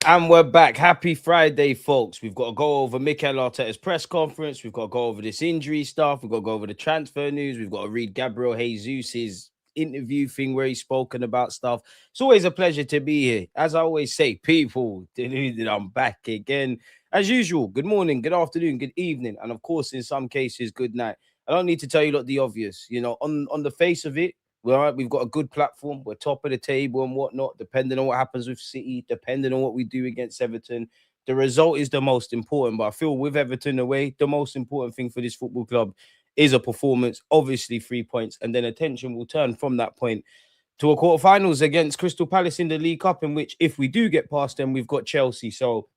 And we're back. Happy Friday, folks. We've got to go over Mikel Arteta's press conference. We've got to go over this injury stuff. We've got to go over the transfer news. We've got to read Gabriel Jesus' interview thing where he's spoken about stuff. It's always a pleasure to be here. As I always say, people, Deluded, I'm back again. As usual, good morning, good afternoon, good evening, and of course, in some cases, good night. I don't need to tell you lot the obvious. On the face of it, we're all right. We've got a good platform. We're top of the table and whatnot, depending on what happens with City, depending on what we do against Everton. The result is the most important. But I feel with Everton away, the most important thing for this football club is a performance, obviously 3 points, and then attention will turn from that point to a quarterfinals against Crystal Palace in the League Cup, in which if we do get past them, we've got Chelsea. So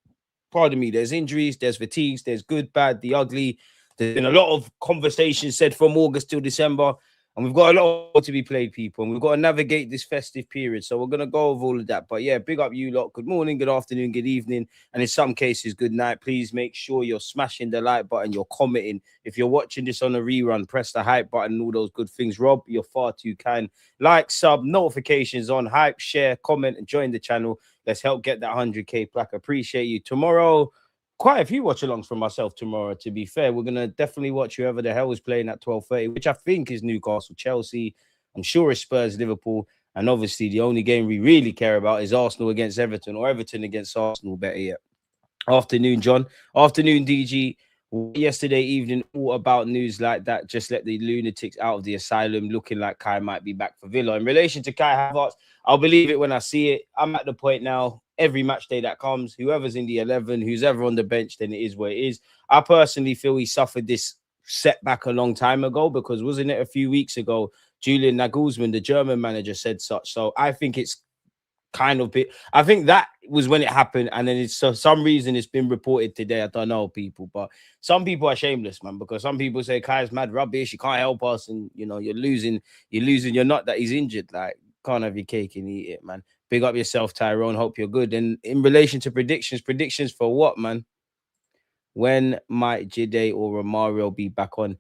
pardon me, there's injuries, there's fatigues, there's good, bad, the ugly. There's been a lot of conversations said from August till December, and we've got a lot to be played, people, and we've got to navigate this festive period. So we're going to go over all of that. But yeah, big up you lot. Good morning, good afternoon, good evening, and in some cases, good night. Please make sure you're smashing the like button, you're commenting. If you're watching this on a rerun, press the hype button, all those good things. Rob, you're far too kind. Like, sub, notifications on, hype, share, comment, and join the channel. Let's help get that 100k plaque. Appreciate you. Tomorrow, quite a few watch alongs from myself tomorrow, to be fair. We're going to definitely watch whoever the hell is playing at 12:30, which I think is Newcastle, Chelsea. I'm sure it's Spurs, Liverpool. And obviously, the only game we really care about is Arsenal against Everton, or Everton against Arsenal, better yet. Afternoon, John. Afternoon, DG. Yesterday evening, all about news like that. Just let the lunatics out of the asylum, looking like Kai might be back for Villa. In relation to Kai Havertz, I'll believe it when I see it. I'm at the point now, every match day that comes, whoever's in the 11, who's ever on the bench, then it is what it is. I personally feel he suffered this setback a long time ago, because wasn't it a few weeks ago, Julian Nagelsmann, the German manager, said such. So I think it's kind of bit. I think that was when it happened, and then it's for some reason it's been reported today. I don't know, people, but some people are shameless, man, because some people say Kai's mad rubbish, he can't help us, and you're losing. You're not that he's injured. Like, can't have your cake and eat it, man. Big up yourself, Tyrone. Hope you're good. And in relation to predictions for what, man? When might Jide or Romario be back on?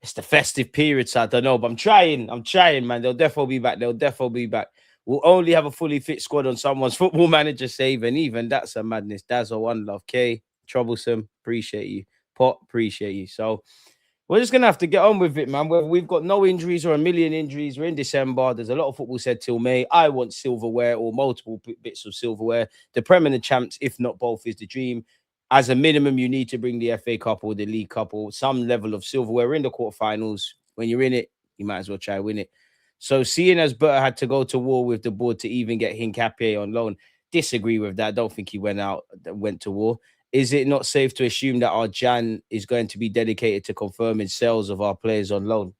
It's the festive period, so I don't know, but I'm trying. I'm trying, man. They'll definitely be back. They'll definitely be back. We'll only have a fully fit squad on someone's football manager save, and even that's a madness. That's a one love. K, troublesome. Appreciate you. Pot, appreciate you. So we're just gonna have to get on with it, man. Whether we've got no injuries or a million injuries, we're in December. There's a lot of football said till May. I want silverware or multiple bits of silverware. The Prem and the Champs, if not both, is the dream. As a minimum, you need to bring the FA Cup or the League Cup or some level of silverware. We're in the quarterfinals. When you're in it, you might as well try win it. So seeing as Berta had to go to war with the board to even get Hincapié on loan, disagree with that. Don't think he went to war. Is it not safe to assume that our Jan is going to be dedicated to confirming sales of our players on loan?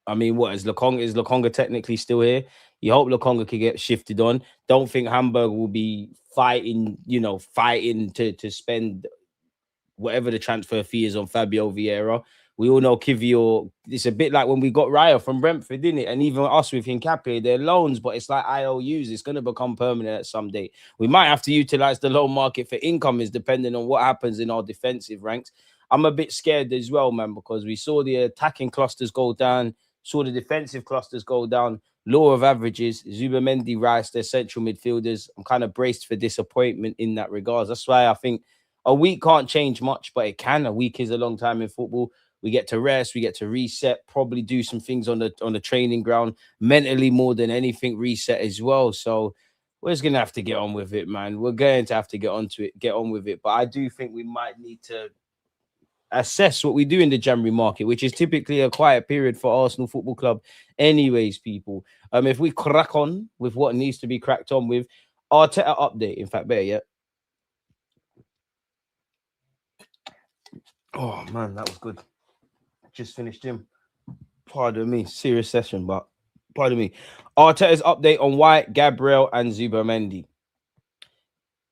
I mean, what is Lokonga technically still here? You hope Lokonga can get shifted on. Don't think Hamburg will be fighting to spend whatever the transfer fee is on Fabio Vieira. We all know Kivior. It's a bit like when we got Raya from Brentford, didn't it? And even us with Hincapié, they're loans, but it's like IOUs. It's going to become permanent at some date. We might have to utilize the loan market for incomings, depending on what happens in our defensive ranks. I'm a bit scared as well, man, because we saw the attacking clusters go down, saw the defensive clusters go down. Law of averages, Zubamendi, Rice, they're central midfielders. I'm kind of braced for disappointment in that regards. That's why I think a week can't change much, but it can. A week is a long time in football. We get to rest, we get to reset, probably do some things on the training ground, mentally more than anything, reset as well. So we're just gonna have to get on with it, man. We're going to have to get on with it. But I do think we might need to assess what we do in the January market, which is typically a quiet period for Arsenal Football Club. Anyways, people, if we crack on with what needs to be cracked on with, Arteta update. In fact, better yet. Oh man, that was good. Just finished gym. Pardon me, serious session, but pardon me. Arteta's update on White, Gabriel, and Zubamendi.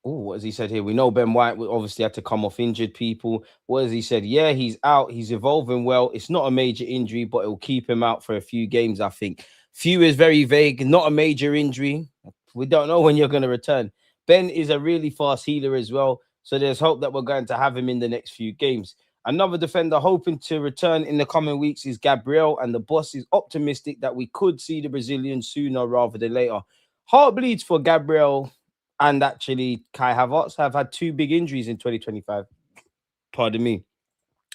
Oh, what has he said here? We know Ben White obviously had to come off injured, people. What has he said? Yeah, he's out. He's evolving well. It's not a major injury, but it will keep him out for a few games, I think. Few is very vague. Not a major injury. We don't know when you're going to return. Ben is a really fast healer as well. So there's hope that we're going to have him in the next few games. Another defender hoping to return in the coming weeks is Gabriel, and the boss is optimistic that we could see the Brazilian sooner rather than later. Heart bleeds for Gabriel. and actually Kai Havertz have had two big injuries in 2025. Pardon me.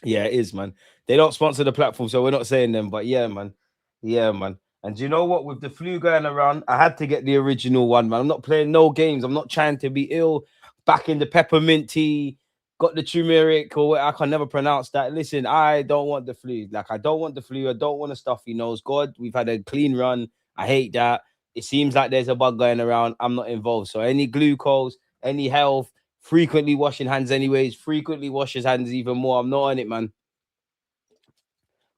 Yeah, it is, man. They don't sponsor the platform, so we're not saying them. But yeah, man. Yeah, man. And do you know what? With the flu going around, I had to get the original one, man. I'm not playing no games. I'm not trying to be ill. Back in the peppermint tea, got the turmeric, or I can never pronounce that. Listen, I don't want the flu. Like, I don't want the flu. I don't want a stuffy nose. God, we've had a clean run. I hate that. It seems like there's a bug going around. I'm not involved. So any glucose, any health, frequently washing hands anyways, frequently wash his hands even more. I'm not on it, man.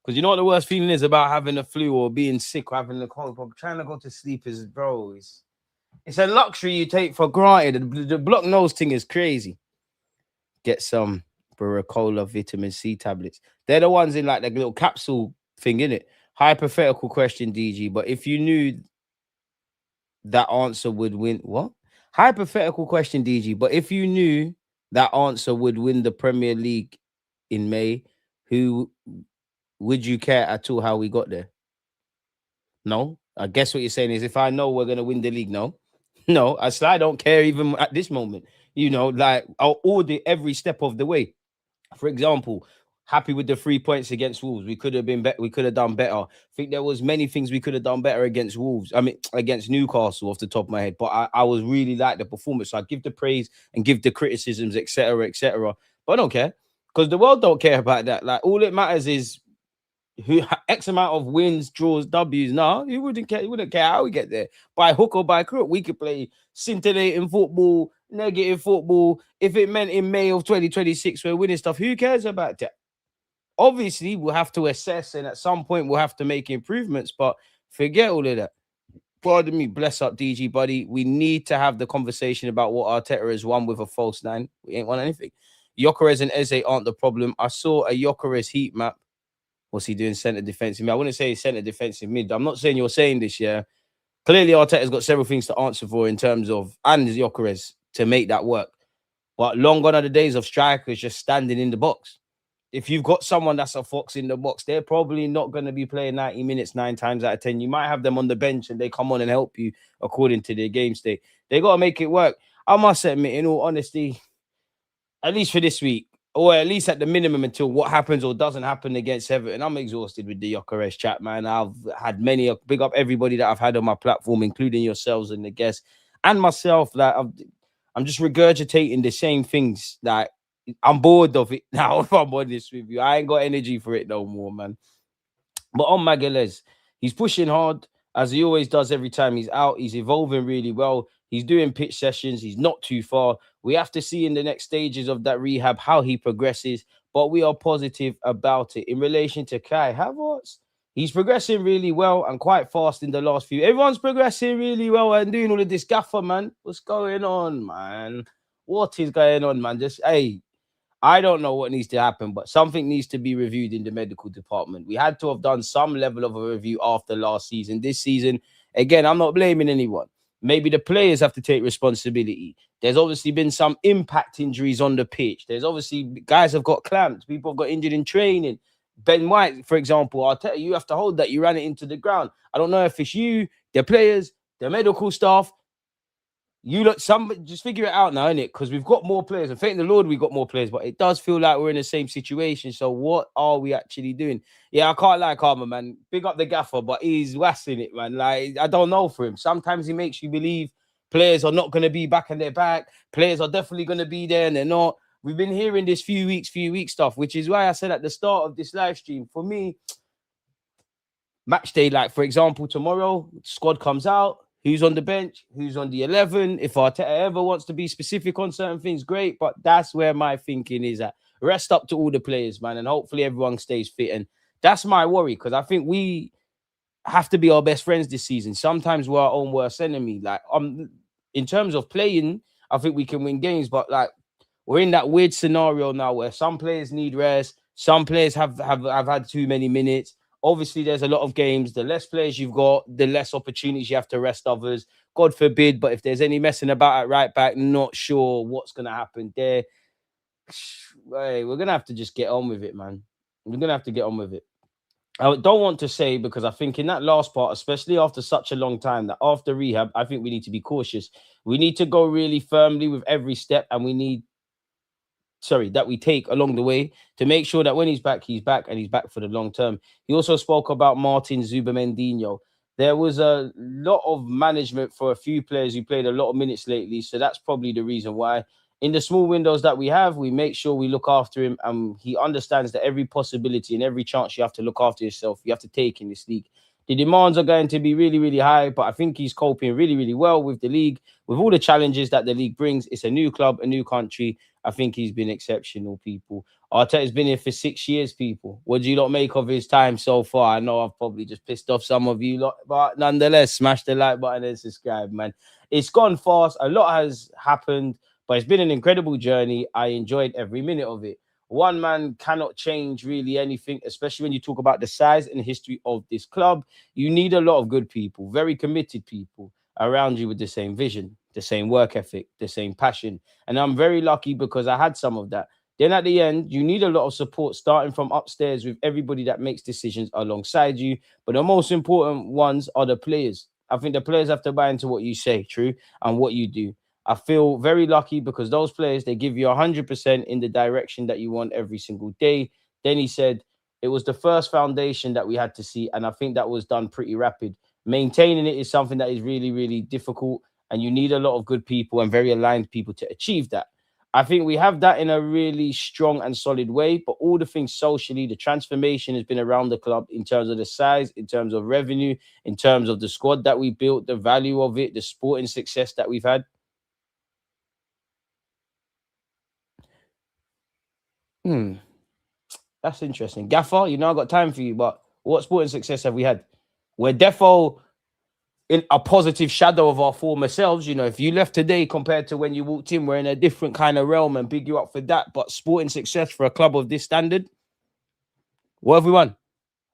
Because you know what the worst feeling is about having a flu or being sick or having a cold. But trying to go to sleep is, bro, it's a luxury you take for granted. The block nose thing is crazy. Get some Baracola vitamin C tablets. They're the ones in like the little capsule thing, in it. Hypothetical question, DG. But if you knew that answer would win, what? Hypothetical question, DG. But if you knew that answer would win the Premier League in May, who would you care at all how we got there? No. I guess what you're saying is if I know we're gonna win the league, no. No, I don't care even at this moment. You know, like I'll order every step of the way. For example, happy with the 3 points against Wolves. We could have been better. We could have done better. I think there was many things we could have done better against Wolves. I mean, against Newcastle off the top of my head. But I was really like the performance. So I give the praise and give the criticisms, etc., etc. But I don't care because the world don't care about that. Like all it matters is who X amount of wins, draws, W's. No, he wouldn't care. He wouldn't care how we get there. By hook or by crook, we could play scintillating football, negative football. If it meant in May of 2026 we're winning stuff, who cares about that? Obviously, we'll have to assess, and at some point we'll have to make improvements. But forget all of that. Pardon me, bless up DG, buddy. We need to have the conversation about what Arteta has won with a false nine. We ain't won anything. Gyokeres and Eze aren't the problem. I saw a Gyokeres heat map. What's he doing centre defensive mid? I wouldn't say centre defensive mid. I'm not saying you're saying this, yeah. Clearly, Arteta's got several things to answer for in terms of, and Gyokeres to make that work. But long gone are the days of strikers just standing in the box. If you've got someone that's a fox in the box, they're probably not going to be playing 90 minutes 9 times out of 10. You might have them on the bench and they come on and help you according to their game state. They got to make it work. I must admit, in all honesty, at least for this week, or at least at the minimum until what happens or doesn't happen against Everton. I'm exhausted with the Gyokeres chat, man. I've had many, big up everybody that I've had on my platform, including yourselves and the guests and myself. Like I'm just regurgitating the same things. Like I'm bored of it now, if I'm honest with you. I ain't got energy for it no more, man. But on Magalhaes, he's pushing hard as he always does every time he's out. He's evolving really well. He's doing pitch sessions. He's not too far. We have to see in the next stages of that rehab how he progresses, but we are positive about it. In relation to Kai Havertz, he's progressing really well and quite fast in the last few. Everyone's progressing really well and doing all of this gaffer, man. What's going on, man? What is going on, man? Just, hey, I don't know what needs to happen, but something needs to be reviewed in the medical department. We had to have done some level of a review after last season. This season, again, I'm not blaming anyone. Maybe the players have to take responsibility. There's obviously been some impact injuries on the pitch. There's obviously guys have got clamped. People have got injured in training. Ben White, for example, I'll tell you, you have to hold that. You ran it into the ground. I don't know if it's you, the players, the medical staff. You look, some just figure it out now, innit? Because we've got more players. And thank the Lord we got more players, but it does feel like we're in the same situation. So what are we actually doing? Yeah, I can't lie, Karma, man. Big up the gaffer, but he's wassing it, man. Like, I don't know for him. Sometimes he makes you believe players are not going to be back on their back. Players are definitely going to be there and they're not. We've been hearing this few weeks stuff, which is why I said at the start of this live stream, for me, match day, like for example, tomorrow, squad comes out. Who's on the bench? Who's on the 11? If Arteta ever wants to be specific on certain things, great. But that's where my thinking is at. Rest up to all the players, man, and hopefully everyone stays fit. And that's my worry because I think we have to be our best friends this season. Sometimes we're our own worst enemy. Like, in terms of playing, I think we can win games, but like we're in that weird scenario now where some players need rest, some players have had too many minutes. Obviously, there's a lot of games. The less players you've got, the less opportunities you have to rest others. God forbid, but if there's any messing about at right back, not sure what's going to happen there. Hey, we're going to have to just get on with it, man. We're going to have to get on with it. I don't want to say, because I think in that last part, especially after such a long time, that after rehab, I think we need to be cautious. We need to go really firmly with every step, and we need, sorry, that we take along the way to make sure that when he's back and he's back for the long term. He also spoke about Martin Zubamendinho. There was a lot of management for a few players who played a lot of minutes lately, so that's probably the reason why. In the small windows that we have, we make sure we look after him, and he understands that every possibility and every chance you have to look after yourself, you have to take in this league. The demands are going to be really, really high, but I think he's coping really, really well with the league, with all the challenges that the league brings. It's a new club, a new country. I think he's been exceptional, people. Arteta's been here for 6 years, people. What do you not make of his time so far? I know I've probably just pissed off some of you lot, but nonetheless, smash the like button and subscribe, man. It's gone fast. A lot has happened, but it's been an incredible journey. I enjoyed every minute of it. One man cannot change really anything, especially when you talk about the size and history of this club. You need a lot of good people, very committed people around you with the same vision, the same work ethic, the same passion. And I'm very lucky because I had some of that. Then at the end, you need a lot of support starting from upstairs with everybody that makes decisions alongside you. But the most important ones are the players. I think the players have to buy into what you say, true, and what you do. I feel very lucky because those players, they give you 100% in the direction that you want every single day. Then he said it was the first foundation that we had to see. And I think that was done pretty rapid. Maintaining it is something that is really, really difficult. And you need a lot of good people and very aligned people to achieve that. I think we have that in a really strong and solid way, but all the things socially, the transformation has been around the club in terms of the size, in terms of revenue, in terms of the squad that we built, the value of it, the sporting success that we've had. Hmm, that's interesting. Gaffer, you know, I got time for you, but what sporting success have we had? We're defo in a positive shadow of our former selves. You know, if you left today compared to when you walked in, we're in a different kind of realm, and big you up for that. But sporting success for a club of this standard, what have we won?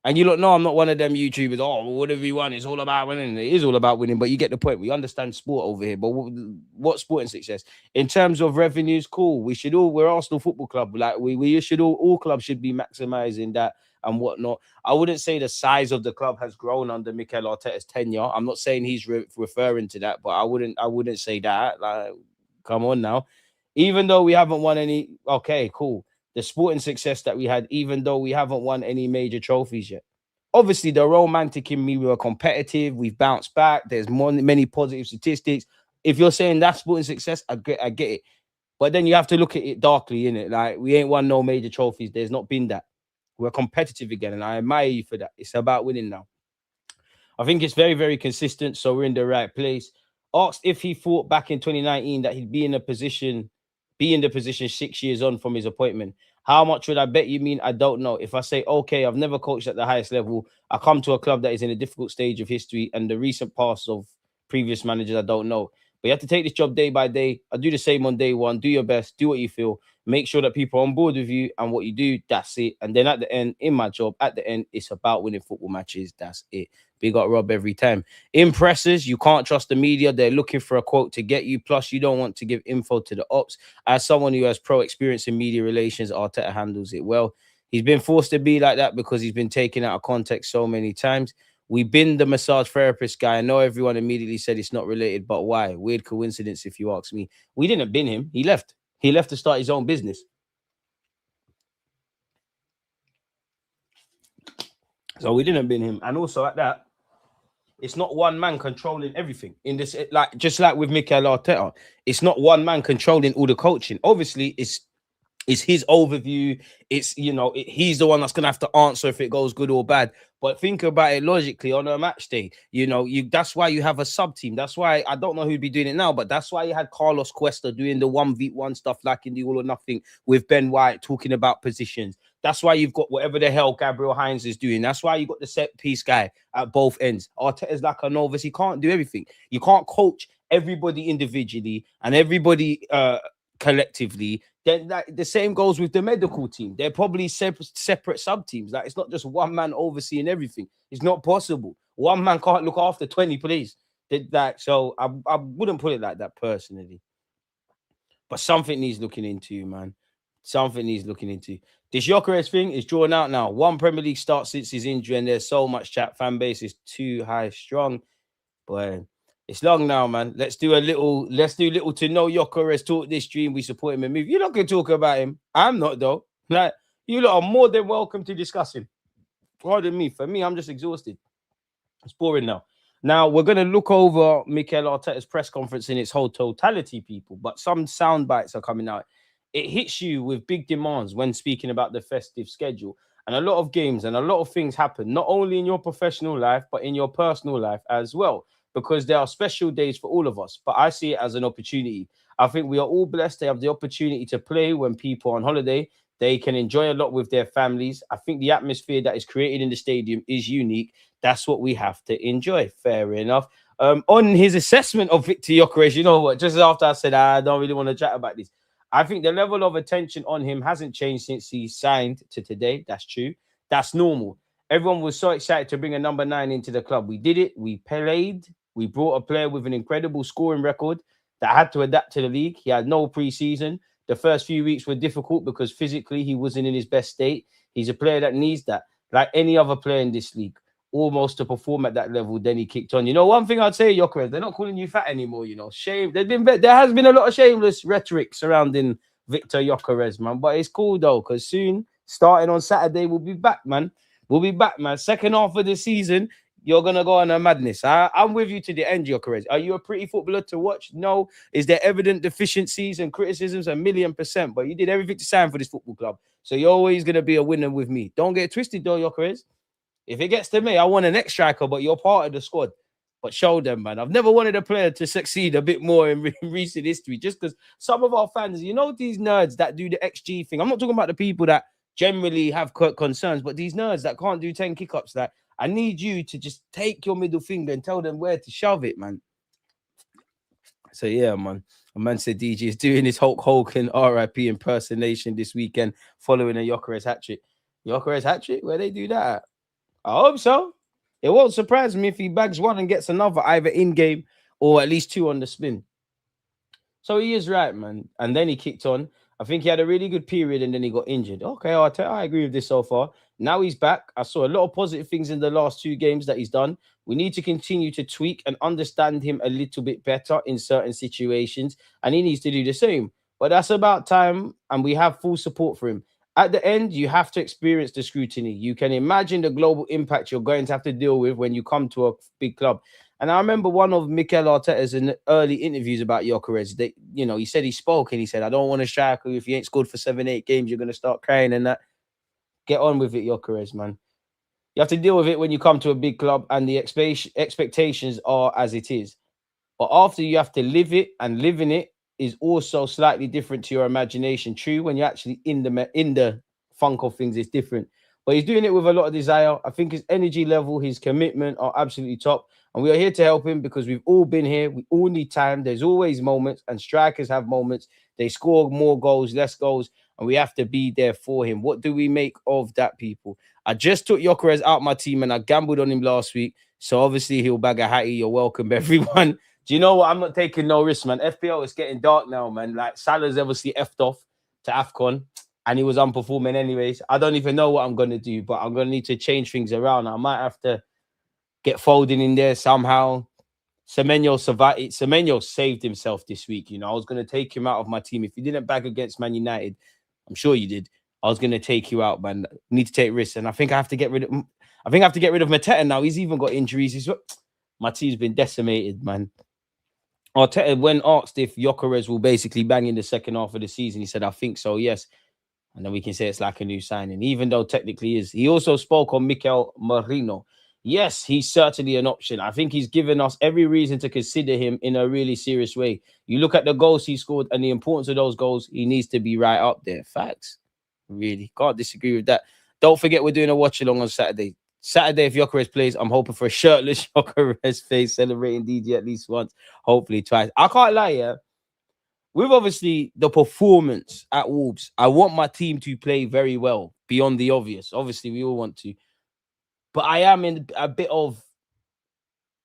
And you look, no, I'm not one of them YouTubers. Oh, well, what have we won? It's all about winning. It is all about winning, but you get the point. We understand sport over here. But what sporting success? In terms of revenues, cool. We're Arsenal Football Club. Like we should all clubs should be maximizing that and whatnot. I wouldn't say the size of the club has grown under Mikel Arteta's tenure. I'm not saying he's referring to that, but I wouldn't say that. Like, come on now. Even though we haven't won any, okay, cool, the sporting success that we had, even though we haven't won any major trophies yet. Obviously, the romantic in me, we were competitive, we've bounced back, there's many positive statistics. If you're saying that's sporting success, I get it. But then you have to look at it darkly, innit? Like, we ain't won no major trophies. There's not been that. We're competitive again, and I admire you for that. It's about winning now. I think it's very, very consistent. So we're in the right place. Asked if he thought back in 2019 that he'd be in the position 6 years on from his appointment. How much would I bet you mean? I don't know. If I say, okay, I've never coached at the highest level, I come to a club that is in a difficult stage of history and the recent past of previous managers, I don't know. But you have to take this job day by day. I do the same on day one. Do your best. Do what you feel. Make sure that people are on board with you and what you do. That's it. And then at the end, in my job, at the end, it's about winning football matches. That's it. Big up Rob every time. Impressors, you can't trust the media. They're looking for a quote to get you. Plus, you don't want to give info to the ops. As someone who has pro experience in media relations, Arteta handles it well. He's been forced to be like that because he's been taken out of context so many times. We've been the massage therapist guy. I know everyone immediately said it's not related, but why? Weird coincidence, if you ask me. We didn't bin him. He left. He left to start his own business. So we didn't bin him. And also at that, it's not one man controlling everything in this. Like just like with Mikel Arteta, it's not one man controlling all the coaching. Obviously, it's his overview. It's he's the one that's gonna have to answer if it goes good or bad. But think about it logically on a match day. That's why you have a sub team. That's why I don't know who'd be doing it now, but that's why you had Carlos Cuesta doing the 1v1 stuff like in the All or Nothing with Ben White talking about positions. That's why you've got whatever the hell Gabriel Hines is doing. That's why you got the set piece guy at both ends. Arteta's like a novice. He can't do everything. You can't coach everybody individually and everybody collectively. Then the same goes with the medical team. They're probably separate sub teams. Like it's not just one man overseeing everything. It's not possible. One man can't look after 20 plays. So I wouldn't put it like that personally. But something needs looking into, man. Something needs looking into. This Gyokeres thing is drawn out now. One Premier League start since his injury, and there's so much chat. Fan base is too high strong. Boy, it's long now, man. Let's do a little. Let's do little to no Gyokeres talk this stream. We support him and move. You're not gonna talk about him. I'm not though. Like you lot are more than welcome to discuss him. Pardon me. For me, I'm just exhausted. It's boring now. Now we're going to look over Mikel Arteta's press conference in its whole totality, people. But some sound bites are coming out. It hits you with big demands when speaking about the festive schedule, and a lot of games and a lot of things happen not only in your professional life but in your personal life as well. Because there are special days for all of us. But I see it as an opportunity. I think we are all blessed to have the opportunity to play when people are on holiday. They can enjoy a lot with their families. I think the atmosphere that is created in the stadium is unique. That's what we have to enjoy. Fair enough. On his assessment of Victor Gyokeres, you know what? Just after I said I don't really want to chat about this, I think the level of attention on him hasn't changed since he signed to today. That's true. That's normal. Everyone was so excited to bring a number 9 into the club. We did it. We played. We brought a player with an incredible scoring record that had to adapt to the league. He had no preseason. The first few weeks were difficult because physically he wasn't in his best state. He's a player that needs that, like any other player in this league, almost to perform at that level. Then he kicked on. You know, one thing I'd say, Gyokeres, they're not calling you fat anymore. You know, shame. There has been a lot of shameless rhetoric surrounding Victor Gyokeres, man. But it's cool though, because soon, starting on Saturday, we'll be back, man. We'll be back, man. Second half of the season, you're gonna go on a madness. I'm with you to the end, Gyokeres. Are you a pretty footballer to watch? No. Is there evident deficiencies and criticisms? 1,000,000%. But you did everything to sign for this football club, so you're always gonna be a winner with me. Don't get it twisted, though, Gyokeres. If it gets to me, I want an ex striker, but you're part of the squad. But show them, man. I've never wanted a player to succeed a bit more in recent history, just because some of our fans, you know, these nerds that do the XG thing. I'm not talking about the people that generally have concerns, but these nerds that can't do 10 kick-ups, that I need you to just take your middle finger and tell them where to shove it, man. So yeah, man. A man said DG is doing his Hulk Hogan RIP impersonation this weekend following a Gyokeres hat-trick. Gyokeres hat-trick? Where they do that at? I hope so. It won't surprise me if he bags one and gets another, either in-game or at least 2 on the spin. So he is right, man. And then he kicked on. I think he had a really good period and then he got injured. Okay, I agree with this so far. Now he's back. I saw a lot of positive things in the last 2 games that he's done. We need to continue to tweak and understand him a little bit better in certain situations, and he needs to do the same. But that's about time, and we have full support for him. At the end, you have to experience the scrutiny. You can imagine the global impact you're going to have to deal with when you come to a big club. And I remember one of Mikel Arteta's in early interviews about Gyokeres. He said he spoke and he said, I don't want to strike you. If you ain't scored for 7-8 games, you're going to start crying and that. Get on with it, Gyokeres, man. You have to deal with it when you come to a big club and the expectations are as it is. But after you have to live it, and living it is also slightly different to your imagination. True, when you're actually in the funk of things, it's different. But he's doing it with a lot of desire. I think his energy level, his commitment are absolutely top. And we are here to help him because we've all been here. We all need time. There's always moments, and strikers have moments. They score more goals, less goals, and we have to be there for him. What do we make of that, people? I just took Gyokeres out my team and I gambled on him last week. So obviously he'll bag a hattie. You're welcome, everyone. Do you know what? I'm not taking no risks, man. FPL is getting dark now, man. Like Salah's obviously effed off to AFCON and he was unperforming anyways. I don't even know what I'm going to do, but I'm going to need to change things around. I might have to get Foden in there somehow. Semenyo saved himself this week. You know, I was going to take him out of my team. If you didn't bag against Man United, I'm sure you did. I was going to take you out, man. Need to take risks. And I think I have to get rid of Mateta now. He's even got injuries. My team's been decimated, man. Arteta, when asked if Gyokeres will basically bang in the second half of the season, he said, I think so, yes. And then we can say it's like a new signing, even though technically is. He also spoke on Mikel Merino. Yes, he's certainly an option. I think he's given us every reason to consider him in a really serious way. You look at the goals he scored and the importance of those goals, he needs to be right up there. Facts. Really. Can't disagree with that. Don't forget we're doing a watch-along on Saturday. Saturday, if Gyokeres plays, I'm hoping for a shirtless Gyokeres face celebrating DG at least once, hopefully twice. I can't lie, yeah. With obviously the performance at Wolves, I want my team to play very well beyond the obvious. Obviously, we all want to. But I am in a bit of,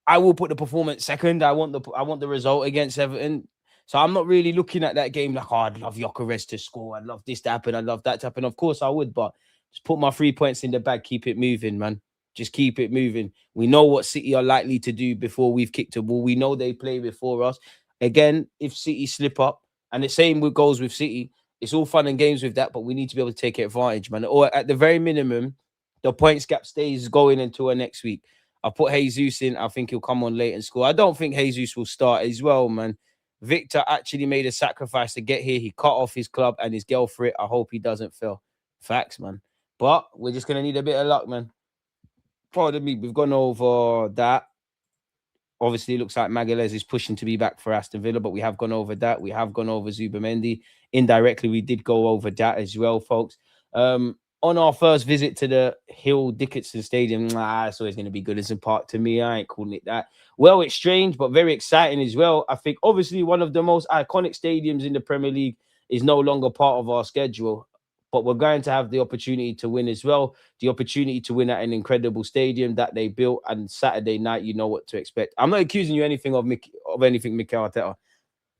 I will put the performance second. I want the result against Everton. So I'm not really looking at that game like, oh, I'd love Gyokeres to score. I'd love this to happen. I'd love that to happen. Of course I would, but just put my 3 points in the bag. Keep it moving, man. Just keep it moving. We know what City are likely to do before we've kicked a ball. We know they play before us. Again, if City slip up, and the same with goals with City, it's all fun and games with that, but we need to be able to take advantage, man. Or at the very minimum, the points gap stays going until next week. I put Jesus in. I think he'll come on late and score. I don't think Jesus will start as well, man. Victor actually made a sacrifice to get here. He cut off his club and his girl for it. I hope he doesn't fail. Facts, man. But we're just going to need a bit of luck, man. Pardon me. We've gone over that. Obviously, it looks like Magalhaes is pushing to be back for Aston Villa, but we have gone over that. We have gone over Zubamendi. Indirectly, we did go over that as well, folks. On our first visit to the Hill Dickinson Stadium, it's always going to be Goodison Park to me. I ain't calling it that. Well, it's strange, but very exciting as well. I think, obviously, one of the most iconic stadiums in the Premier League is no longer part of our schedule, but we're going to have the opportunity to win as well. The opportunity to win at an incredible stadium that they built, and Saturday night, you know what to expect. I'm not accusing you anything of anything Mikel Arteta,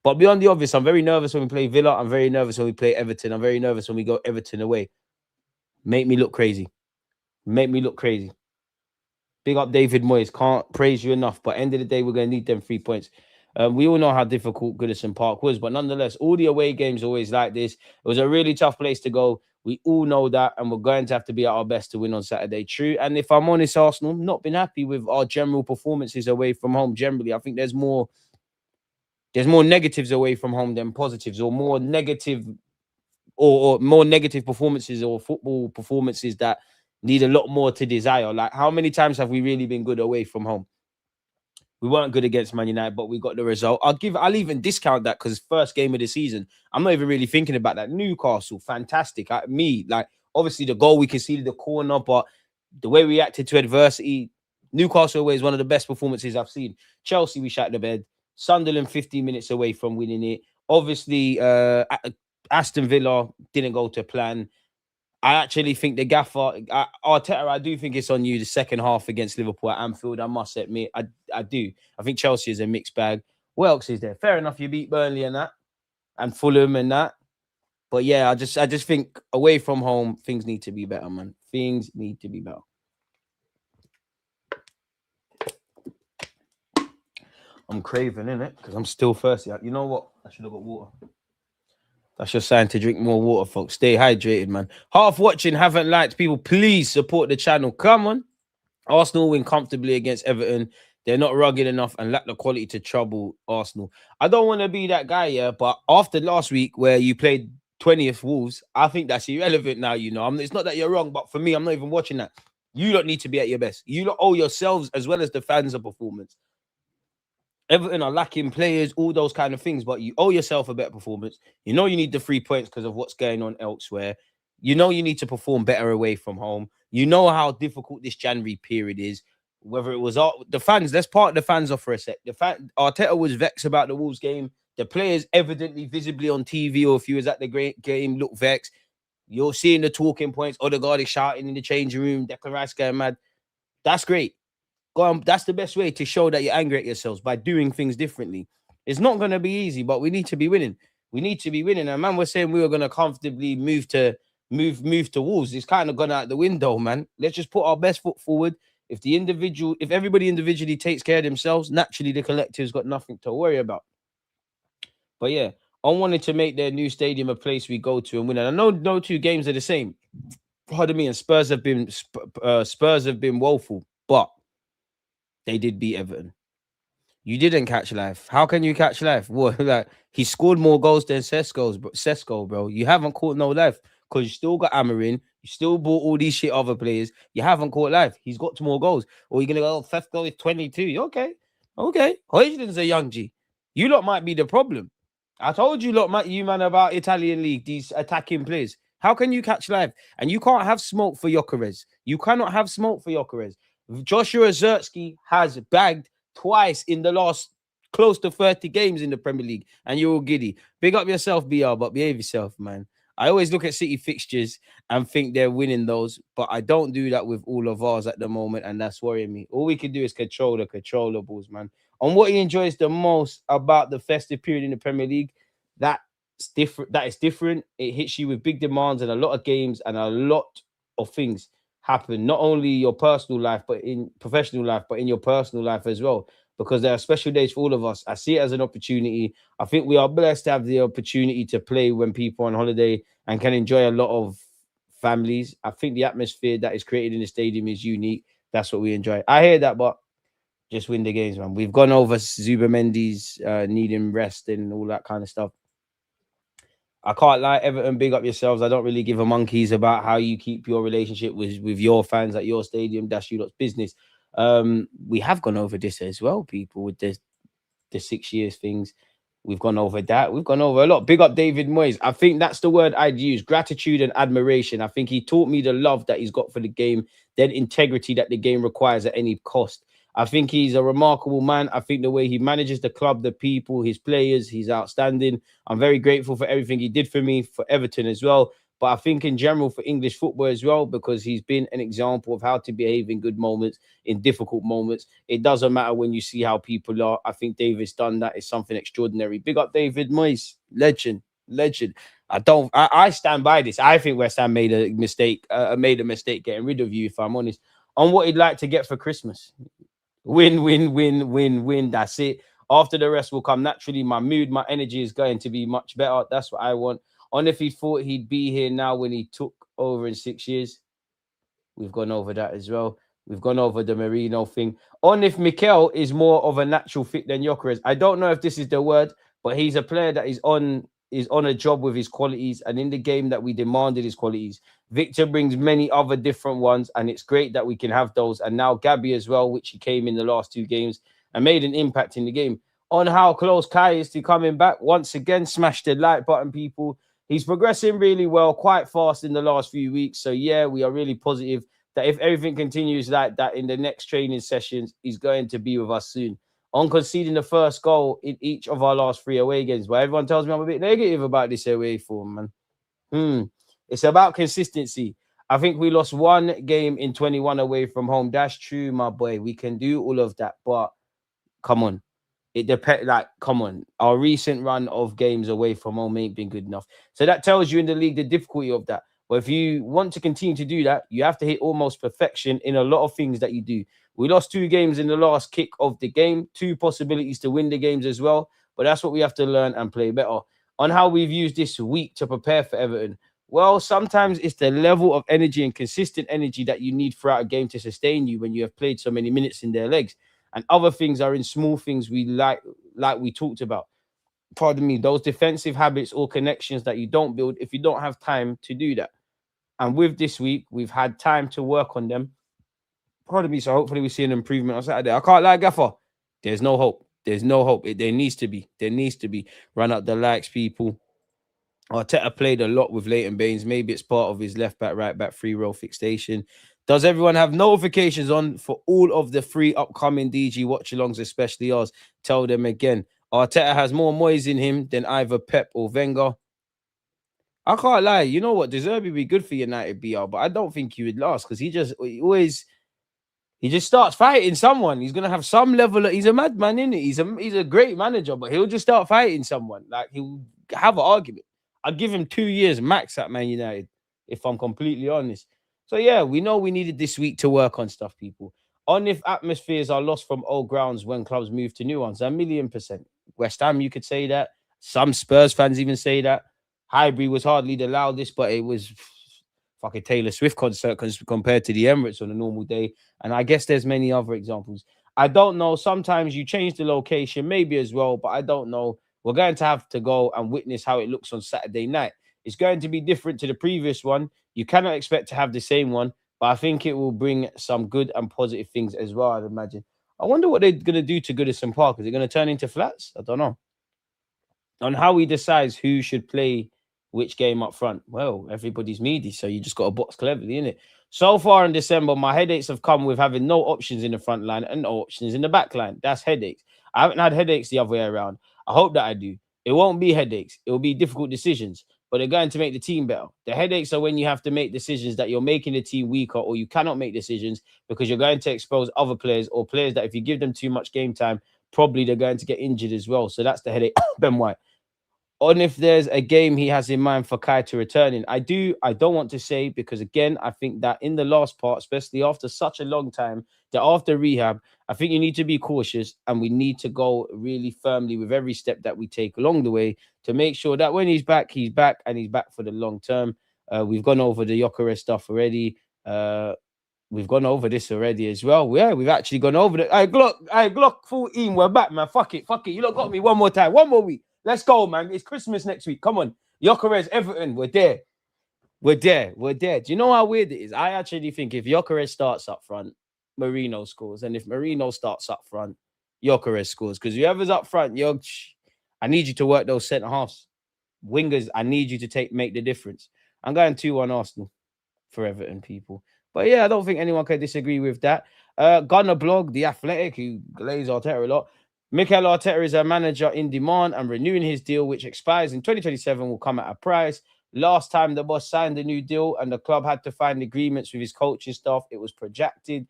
but beyond the obvious, I'm very nervous when we play Villa. I'm very nervous when we play Everton. I'm very nervous when we go Everton away. Make me look crazy. Make me look crazy. Big up David Moyes. Can't praise you enough. But end of the day, we're going to need them 3 points. We all know how difficult Goodison Park was, but nonetheless, all the away games always like this. It was a really tough place to go. We all know that, and we're going to have to be at our best to win on Saturday. True. And if I'm honest, Arsenal, not been happy with our general performances away from home. Generally, I think there's more negatives away from home than positives, or more negative or more negative performances or football performances that need a lot more to desire. Like, how many times have we really been good away from home? We weren't good against Man United, but we got the result. I'll even discount that because first game of the season, I'm not even really thinking about that. Newcastle, fantastic. Obviously the goal we conceded, the corner, but the way we reacted to adversity, Newcastle away is one of the best performances I've seen. Chelsea, we shot the bed. Sunderland, 15 minutes away from winning it. Obviously, Aston Villa didn't go to plan. I actually think the gaffer, Arteta, I do think it's on you the second half against Liverpool at Anfield. I must admit, I do. I think Chelsea is a mixed bag. What else is there? Fair enough, you beat Burnley and that, and Fulham and that. But yeah, I just think away from home, things need to be better, man. Things need to be better. I'm craving, innit? Because I'm still thirsty. You know what? I should have got water. That's your sign to drink more water, folks. Stay hydrated, man. Half watching, haven't liked. People, please support the channel. Come on. Arsenal win comfortably against Everton. They're not rugged enough and lack the quality to trouble Arsenal. I don't want to be that guy, yeah, but after last week where you played 20th Wolves, I think that's irrelevant now, you know. It's not that you're wrong, but for me, I'm not even watching that. You don't need to be at your best. You don't owe yourselves as well as the fans a performance. Everton are lacking players, all those kind of things, but you owe yourself a better performance. You know you need the 3 points because of what's going on elsewhere. You know you need to perform better away from home. You know how difficult this January period is. Whether it was the fans, let's part the fans off for a sec. Arteta was vexed about the Wolves game. The players evidently, visibly on TV, or if you was at the great game, look vexed. You're seeing the talking points. Odegaard is shouting in the changing room. Declan Rice going mad. That's great. That's the best way to show that you're angry at yourselves, by doing things differently. It's not going to be easy, but we need to be winning. We need to be winning. And man, we're saying we were going to comfortably move to Wolves. It's kind of gone out the window, man. Let's just put our best foot forward. If everybody individually takes care of themselves, naturally the collective's got nothing to worry about. But yeah, I wanted to make their new stadium a place we go to and win. And I know no two games are the same. Pardon me, and Spurs have been woeful, but they did beat Everton. You didn't catch life. How can you catch life? What? Like, he scored more goals than Sesko, bro. You haven't caught no life because you still got Amarin. You still bought all these shit other players. You haven't caught life. He's got more goals. Or you're going to go, Sesko is 22. Okay. Højlund's a young G. You lot might be the problem. I told you lot, you man, about Italian league, these attacking players. How can you catch life? And you can't have smoke for Gyokeres. You cannot have smoke for Gyokeres. Joshua Zertsky has bagged twice in the last close to 30 games in the Premier League, and you're all giddy. Big up yourself, BR, but behave yourself, man. I always look at City fixtures and think they're winning those, but I don't do that with all of ours at the moment, and that's worrying me. All we can do is control the controllables, man. On what he enjoys the most about the festive period in the Premier League, that's different. That is different. It hits you with big demands and a lot of games and a lot of things happen. Not only your personal life, but in professional life, but in your personal life as well. Because there are special days for all of us. I see it as an opportunity. I think we are blessed to have the opportunity to play when people are on holiday and can enjoy a lot of families. I think the atmosphere that is created in the stadium is unique. That's what we enjoy. I hear that, but just win the games, man. We've gone over Zubimendi's needing rest and all that kind of stuff. I can't lie, Everton, big up yourselves. I don't really give a monkeys about how you keep your relationship with your fans at your stadium. That's you lot's business. We have gone over this as well, people, with the 6 years things. We've gone over that. We've gone over a lot. Big up David Moyes. I think that's the word I'd use. Gratitude and admiration. I think he taught me the love that he's got for the game, then integrity that the game requires at any cost. I think he's a remarkable man. I think the way he manages the club, the people, his players, he's outstanding. I'm very grateful for everything he did for me, for Everton as well. But I think in general for English football as well, because he's been an example of how to behave in good moments, in difficult moments. It doesn't matter when you see how people are. I think David's done that. It's something extraordinary. Big up David Moyes. Legend. Legend. I stand by this. I think West Ham made a mistake, getting rid of you, if I'm honest, on what he'd like to get for Christmas. Win, win, win, win, win. That's it. After the rest will come naturally. My mood, my energy is going to be much better. That's what I want. On if he thought he'd be here now when he took over in 6 years. We've gone over that as well. We've gone over the Merino thing. On if Mikel is more of a natural fit than Gyokeres. I don't know if this is the word, but he's a player that is on a job with his qualities, and in the game that we demanded his qualities. Victor brings many other different ones, and it's great that we can have those. And now Gabby as well, which he came in the last 2 games and made an impact in the game. On how close Kai is to coming back, once again, smash the like button, people. He's progressing really well, quite fast in the last few weeks. So, yeah, we are really positive that if everything continues like that in the next training sessions, he's going to be with us soon. On conceding the first goal in each of our last 3 away games, but everyone tells me I'm a bit negative about this away form, man. It's about consistency. I think we lost 1 game in 21 away from home. That's true, my boy. We can do all of that, but come on. It depends. Like, come on. Our recent run of games away from home ain't been good enough. So that tells you in the league the difficulty of that. But if you want to continue to do that, you have to hit almost perfection in a lot of things that you do. We lost 2 games in the last kick of the game, 2 possibilities to win the games as well. But that's what we have to learn and play better. On how we've used this week to prepare for Everton. Well, sometimes it's the level of energy and consistent energy that you need throughout a game to sustain you when you have played so many minutes in their legs. And other things are in small things we like we talked about. Pardon me, those defensive habits or connections that you don't build if you don't have time to do that. And with this week, we've had time to work on them. Pardon me, so hopefully we see an improvement on Saturday. I can't lie, Gaffer. There's no hope. There's no hope. There needs to be. There needs to be. Run up the likes, people. Arteta played a lot with Leighton Baines. Maybe it's part of his left back, right back, 3-row fixation. Does everyone have notifications on for all of the 3 upcoming DG watch-alongs, especially ours? Tell them again. Arteta has more Moyes in him than either Pep or Wenger. I can't lie. You know what? De Zerbi would be good for United BR, but I don't think he would last because he just starts fighting someone. He's gonna have some level of. He's a madman, isn't he? He's a great manager, but he'll just start fighting someone. Like he'll have an argument. I'd give him 2 years max at Man United, if I'm completely honest. So yeah, we know we needed this week to work on stuff, people. On if atmospheres are lost from old grounds when clubs move to new ones, 1,000,000%. West Ham, you could say that. Some Spurs fans even say that. Highbury was hardly the loudest, but it was fucking Taylor Swift concert compared to the Emirates on a normal day. And I guess there's many other examples. I don't know. Sometimes you change the location, maybe as well, but I don't know. We're going to have to go and witness how it looks on Saturday night. It's going to be different to the previous one. You cannot expect to have the same one, but I think it will bring some good and positive things as well, I'd imagine. I wonder what they're going to do to Goodison Park. Is it going to turn into flats? I don't know. On how he decides who should play which game up front. Well, everybody's meaty, so you just got to box cleverly, innit? So far in December, my headaches have come with having no options in the front line and no options in the back line. That's headaches. I haven't had headaches the other way around. I hope that I do. It won't be headaches. It will be difficult decisions, but they're going to make the team better. The headaches are when you have to make decisions that you're making the team weaker, or you cannot make decisions because you're going to expose other players or players that if you give them too much game time, probably they're going to get injured as well. So that's the headache. Ben White. On if there's a game he has in mind for Kai to return in. I don't want to say, because again, I think that in the last part, especially after such a long time, that after rehab, I think you need to be cautious, and we need to go really firmly with every step that we take along the way to make sure that when he's back, and he's back for the long term. We've gone over the Gyokeres stuff already. We've gone over this already as well. Yeah, we've actually gone over it. Glock 14, we're back, man. Fuck it. You lot got me one more time. One more week. Let's go, man. It's Christmas next week. Come on. Gyokeres, Everton, we're there. We're there. Do you know how weird it is? I actually think if Gyokeres starts up front, Marino scores. And if Marino starts up front, Gyokeres scores. Because whoever's up front, I need you to work those centre halves. Wingers, I need you to make the difference. I'm going 2-1 Arsenal for Everton, people. But yeah, I don't think anyone can disagree with that. Gunner blog, The Athletic, who glaze Arteta a lot. Mikel Arteta is a manager in demand, and renewing his deal, which expires in 2027, will come at a price. Last time the boss signed a new deal and the club had to find agreements with his coaching staff, it was protracted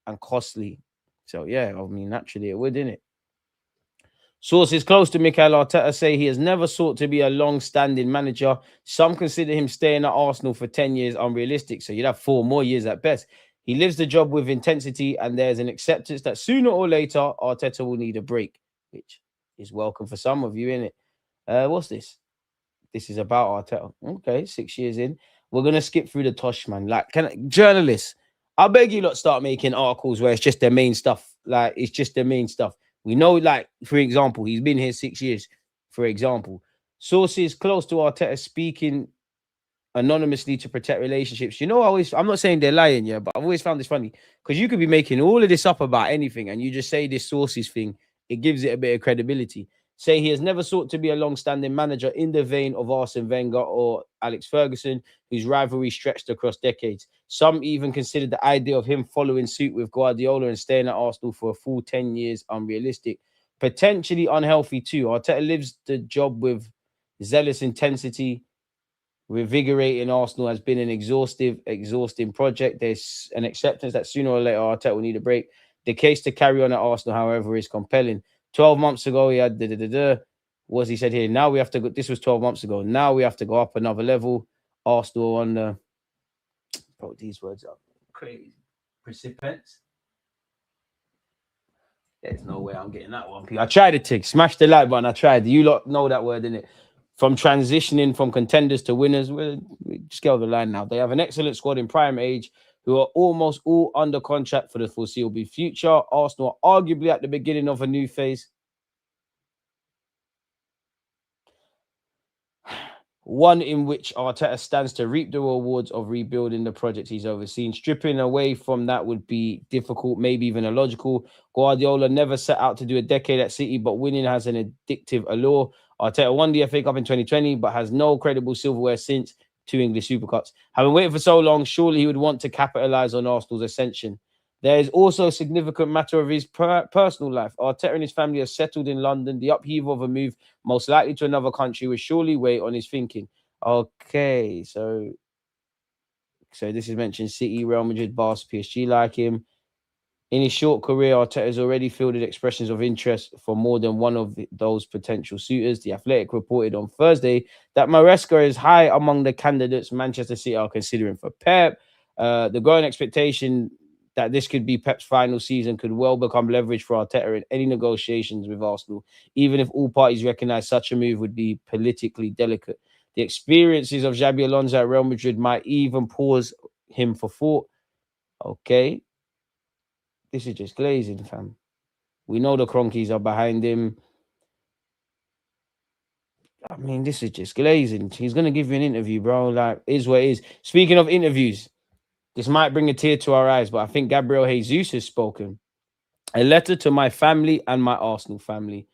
and costly. So yeah, I mean, naturally it would, innit? Sources close to Mikel Arteta say he has never sought to be a long-standing manager. Some consider him staying at Arsenal for 10 years unrealistic, so you'd have 4 more years at best. He lives the job with intensity, and there's an acceptance that sooner or later, Arteta will need a break, which is welcome for some of you, innit? What's this? This is about Arteta. Okay, 6 years in. We're going to skip through the tosh, man. Like, journalists, I beg you lot start making articles where it's just their main stuff. Like, it's just their main stuff. We know, like, for example, he's been here 6 years, for example. Sources close to Arteta speaking anonymously to protect relationships. You know, I'm not saying they're lying, yeah, but I've always found this funny, because you could be making all of this up about anything and you just say this sources thing. It gives it a bit of credibility. Say he has never sought to be a long-standing manager in the vein of Arsene Wenger or Alex Ferguson, whose rivalry stretched across decades. Some even considered the idea of him following suit with Guardiola and staying at Arsenal for a full 10 years unrealistic. Potentially unhealthy too. Arteta lives the job with zealous intensity. Revigorating Arsenal has been an exhausting project. There's an acceptance that sooner or later Arteta will need a break. The case to carry on at Arsenal, however, is compelling. 12 months ago, he had what he said here. Now we have to go. This was 12 months ago. Now we have to go up another level. Arsenal on the. Put these words up. Crazy. Recipients. There's no way I'm getting that one. I tried it, smash the like button. I tried. You lot know that word, innit? From transitioning from contenders to winners, we just get over the line now. They have an excellent squad in prime age who are almost all under contract for the foreseeable future. Arsenal are arguably at the beginning of a new phase. One in which Arteta stands to reap the rewards of rebuilding the project he's overseen. Stripping away from that would be difficult, maybe even illogical. Guardiola never set out to do a decade at City, but winning has an addictive allure. Arteta won the FA Cup in 2020, but has no credible silverware since, 2 English Super Cups. Having waited for so long, surely he would want to capitalise on Arsenal's ascension. There is also a significant matter of his personal life. Arteta and his family are settled in London. The upheaval of a move, most likely to another country, will surely weigh on his thinking. Okay, so this is mentioned City, Real Madrid, Barca, PSG like him. In his short career, Arteta has already fielded expressions of interest for more than one of those potential suitors. The Athletic reported on Thursday that Maresca is high among the candidates Manchester City are considering for Pep. The growing expectation that this could be Pep's final season could well become leverage for Arteta in any negotiations with Arsenal, even if all parties recognise such a move would be politically delicate. The experiences of Xabi Alonso at Real Madrid might even pause him for thought. Okay. This is just glazing, fam. We know the Cronkies are behind him. I mean, this is just glazing. He's going to give you an interview, bro. Like, is what it is. Speaking of interviews, this might bring a tear to our eyes, but I think Gabriel Jesus has spoken. A letter to my family and my Arsenal family.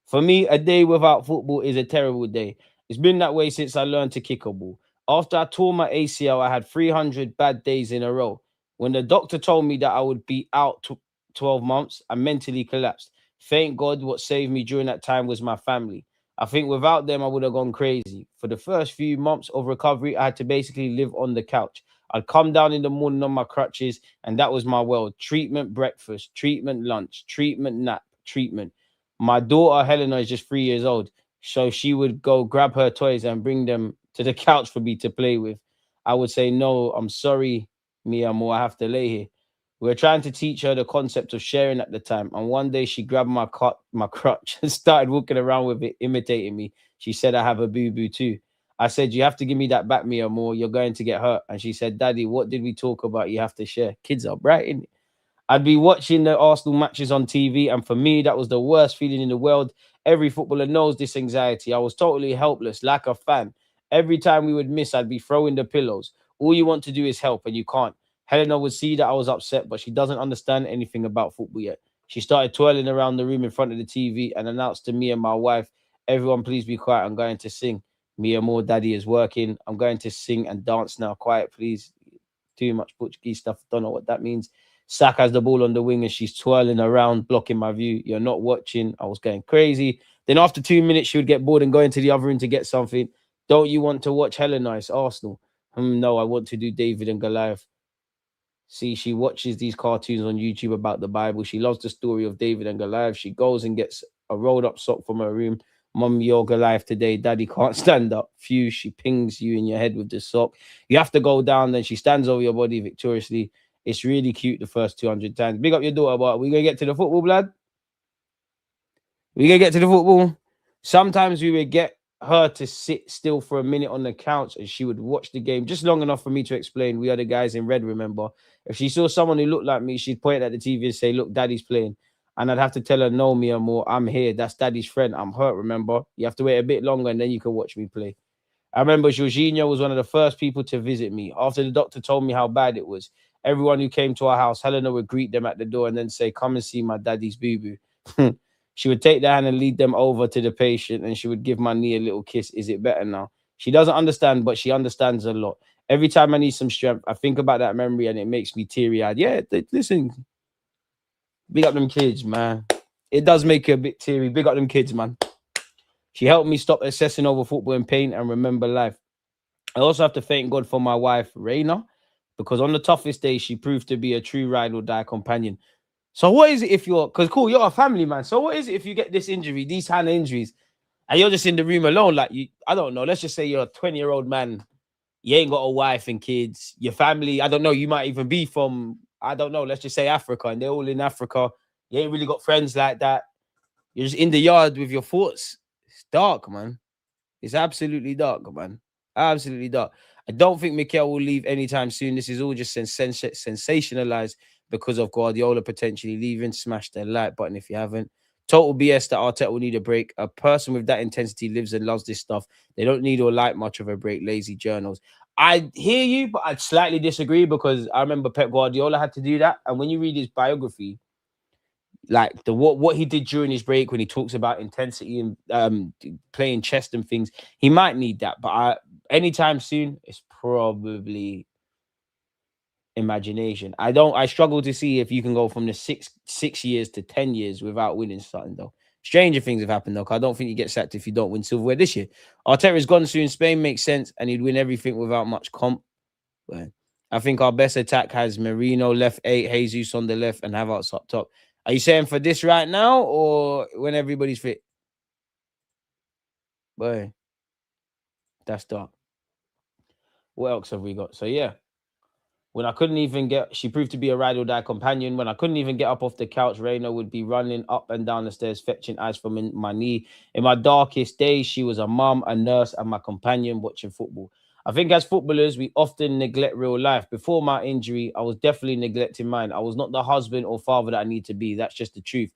For me, a day without football is a terrible day. It's been that way since I learned to kick a ball. After I tore my ACL, I had 300 bad days in a row. When the doctor told me that I would be out 12 months, I mentally collapsed. Thank God what saved me during that time was my family. I think without them, I would have gone crazy. For the first few months of recovery, I had to basically live on the couch. I'd come down in the morning on my crutches, and that was my world. Treatment breakfast, treatment lunch, treatment nap, treatment. My daughter Helena is just 3 years old, so she would go grab her toys and bring them to the couch for me to play with. I would say, no, I'm sorry, Mia Moore, I have to lay here. We were trying to teach her the concept of sharing at the time, and one day she grabbed my crutch and started walking around with it, imitating me. She said, I have a boo boo too. I said, you have to give me that back, Mia Moore. You're going to get hurt. And she said, Daddy, what did we talk about? You have to share. Kids are bright, innit? I'd be watching the Arsenal matches on TV, and for me, that was the worst feeling in the world. Every footballer knows this anxiety. I was totally helpless, like a fan. Every time we would miss, I'd be throwing the pillows. All you want to do is help, and you can't. Helena would see that I was upset, but she doesn't understand anything about football yet. She started twirling around the room in front of the TV and announced to me and my wife, everyone, please be quiet. I'm going to sing. Mia Moore, Daddy is working. I'm going to sing and dance now. Quiet, please. Too much Portuguese stuff. Don't know what that means. Sack has the ball on the wing and she's twirling around, blocking my view. You're not watching. I was going crazy. Then after 2 minutes, she would get bored and go into the other room to get something. Don't you want to watch Helena? It's Arsenal. No, I want to do David and Goliath. See, she watches these cartoons on YouTube about the Bible. She loves the story of David and Goliath. She goes and gets a rolled up sock from her room. Mum, you're Goliath today. Daddy can't stand up. Phew, she pings you in your head with the sock. You have to go down. Then she stands over your body victoriously. It's really cute the first 200 times. Big up your daughter, but we going to get to the football, blood? We going to get to the football? Sometimes we would get her to sit still for a minute on the couch and she would watch the game just long enough for me to explain. We are the guys in red, remember? If she saw someone who looked like me, she'd point at the TV and say, look, Daddy's playing. And I'd have to tell her, no, Mia Moore, I'm here. That's Daddy's friend. I'm hurt, remember? You have to wait a bit longer and then you can watch me play. I remember Jorginho was one of the first people to visit me. After the doctor told me how bad it was, everyone who came to our house, Helena would greet them at the door and then say, come and see my daddy's boo-boo. She would take their hand and lead them over to the patient and she would give my knee a little kiss. Is it better now? She doesn't understand, but she understands a lot. Every time I need some strength, I think about that memory and it makes me teary-eyed. Yeah, listen, big up them kids, man. It does make you a bit teary. Big up them kids, man. She helped me stop obsessing over football and pain and remember life. I also have to thank God for my wife, Raina, because on the toughest days, she proved to be a true ride or die companion. So what is it if you're, because cool, you're a family man. So what is it if you get this injury, these kind of injuries, and you're just in the room alone? Like you, I don't know. Let's just say you're a 20-year-old man. You ain't got a wife and kids. Your family, I don't know. You might even be from, I don't know. Let's just say Africa, and they're all in Africa. You ain't really got friends like that. You're just in the yard with your thoughts. It's dark, man. It's absolutely dark, man. Absolutely dark. I don't think Mikel will leave anytime soon. This is all just sensationalized because of Guardiola potentially leaving. Smash the like button if you haven't. Total BS that Arteta will need a break. A person with that intensity lives and loves this stuff. They don't need or like much of a break. Lazy journals. I hear you, but I'd slightly disagree because I remember Pep Guardiola had to do that. And when you read his biography, like the what he did during his break when he talks about intensity and playing chess and things, he might need that. But anytime soon, it's probably imagination. I struggle to see if you can go from the six years to 10 years without winning something though. Stranger things have happened though. I don't think you get sacked if you don't win silverware this year. Arteta is gone soon. Spain makes sense, and he'd win everything without much comp. But I think our best attack has Marino left 8, Jesus on the left, and Havertz up top. Are you saying for this right now or when everybody's fit? Boy, that's dark. What else have we got? So yeah. When I couldn't even get, she proved to be a ride or die companion. When I couldn't even get up off the couch, Reina would be running up and down the stairs, fetching ice from my knee. In my darkest days, she was a mum, a nurse, and my companion watching football. I think as footballers, we often neglect real life. Before my injury, I was definitely neglecting mine. I was not the husband or father that I need to be. That's just the truth.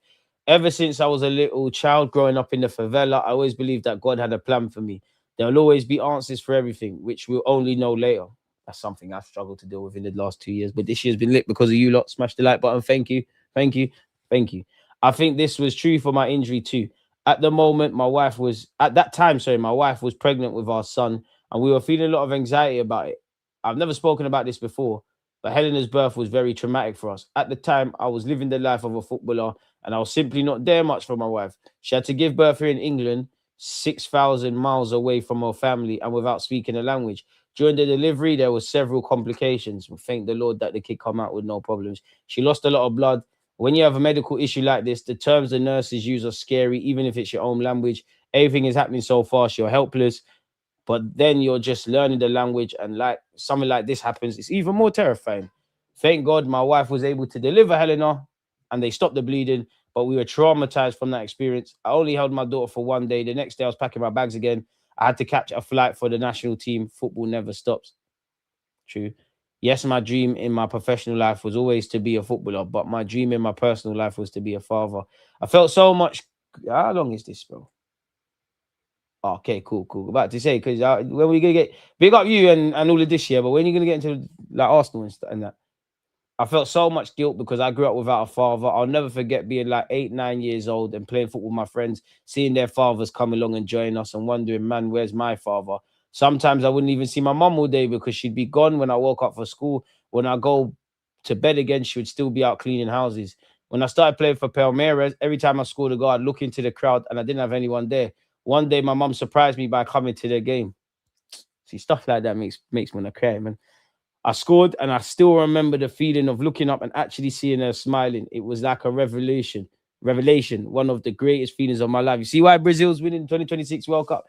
Ever since I was a little child growing up in the favela, I always believed that God had a plan for me. There will always be answers for everything, which we'll only know later. That's something I've struggled to deal with in the last 2 years. But this year's been lit because of you lot. Smash the like button. Thank you. Thank you. Thank you. I think this was true for my injury too. At the moment, my wife was pregnant with our son, and we were feeling a lot of anxiety about it. I've never spoken about this before, but Helena's birth was very traumatic for us. At the time, I was living the life of a footballer, and I was simply not there much for my wife. She had to give birth here in England, 6,000 miles away from her family and without speaking a language. During the delivery, there were several complications. We thank the Lord that the kid come out with no problems. She lost a lot of blood When you have a medical issue like this, the terms the nurses use are scary, even if it's your own language. Everything is happening so fast, you're helpless. But then you're just learning the language, and like something like this happens, it's even more terrifying. Thank God my wife was able to deliver Helena and they stopped the bleeding, but we were traumatized from that experience. I only held my daughter for one day. The next day I was packing my bags again. I had to catch a flight for the national team. Football never stops. True. Yes, my dream in my professional life was always to be a footballer, but my dream in my personal life was to be a father. I felt so much. How long is this, bro? Okay, cool, cool. About to say, because when we gonna get big up you and all of this year, but when you gonna get into like Arsenal and that, I felt so much guilt because I grew up without a father. I'll never forget being like 8, 9 years old and playing football with my friends, seeing their fathers come along and join us, and wondering, man, where's my father? Sometimes I wouldn't even see my mum all day because she'd be gone when I woke up for school. When I go to bed again, she would still be out cleaning houses. When I started playing for Palmeiras, every time I scored a goal, I'd look into the crowd and I didn't have anyone there. One day, my mum surprised me by coming to the game. See, stuff like that makes me wanna cry, man. I scored, and I still remember the feeling of looking up and actually seeing her smiling. It was like a revelation. Revelation, one of the greatest feelings of my life. You see why Brazil's winning 2026 World Cup?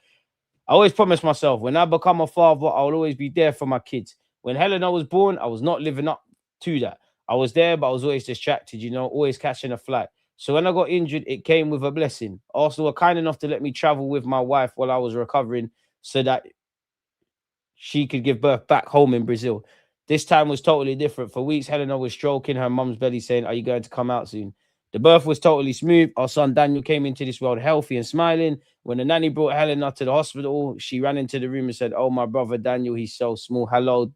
I always promised myself when I become a father, I'll always be there for my kids. When Helena was born, I was not living up to that. I was there, but I was always distracted, always catching a flight. So when I got injured, it came with a blessing. Arsenal were kind enough to let me travel with my wife while I was recovering so that she could give birth back home in Brazil. This time was totally different. For weeks, Helena was stroking her mum's belly, saying, "Are you going to come out soon?" The birth was totally smooth. Our son Daniel came into this world healthy and smiling. When the nanny brought Helena to the hospital, she ran into the room and said, "Oh, my brother Daniel, he's so small. Hello,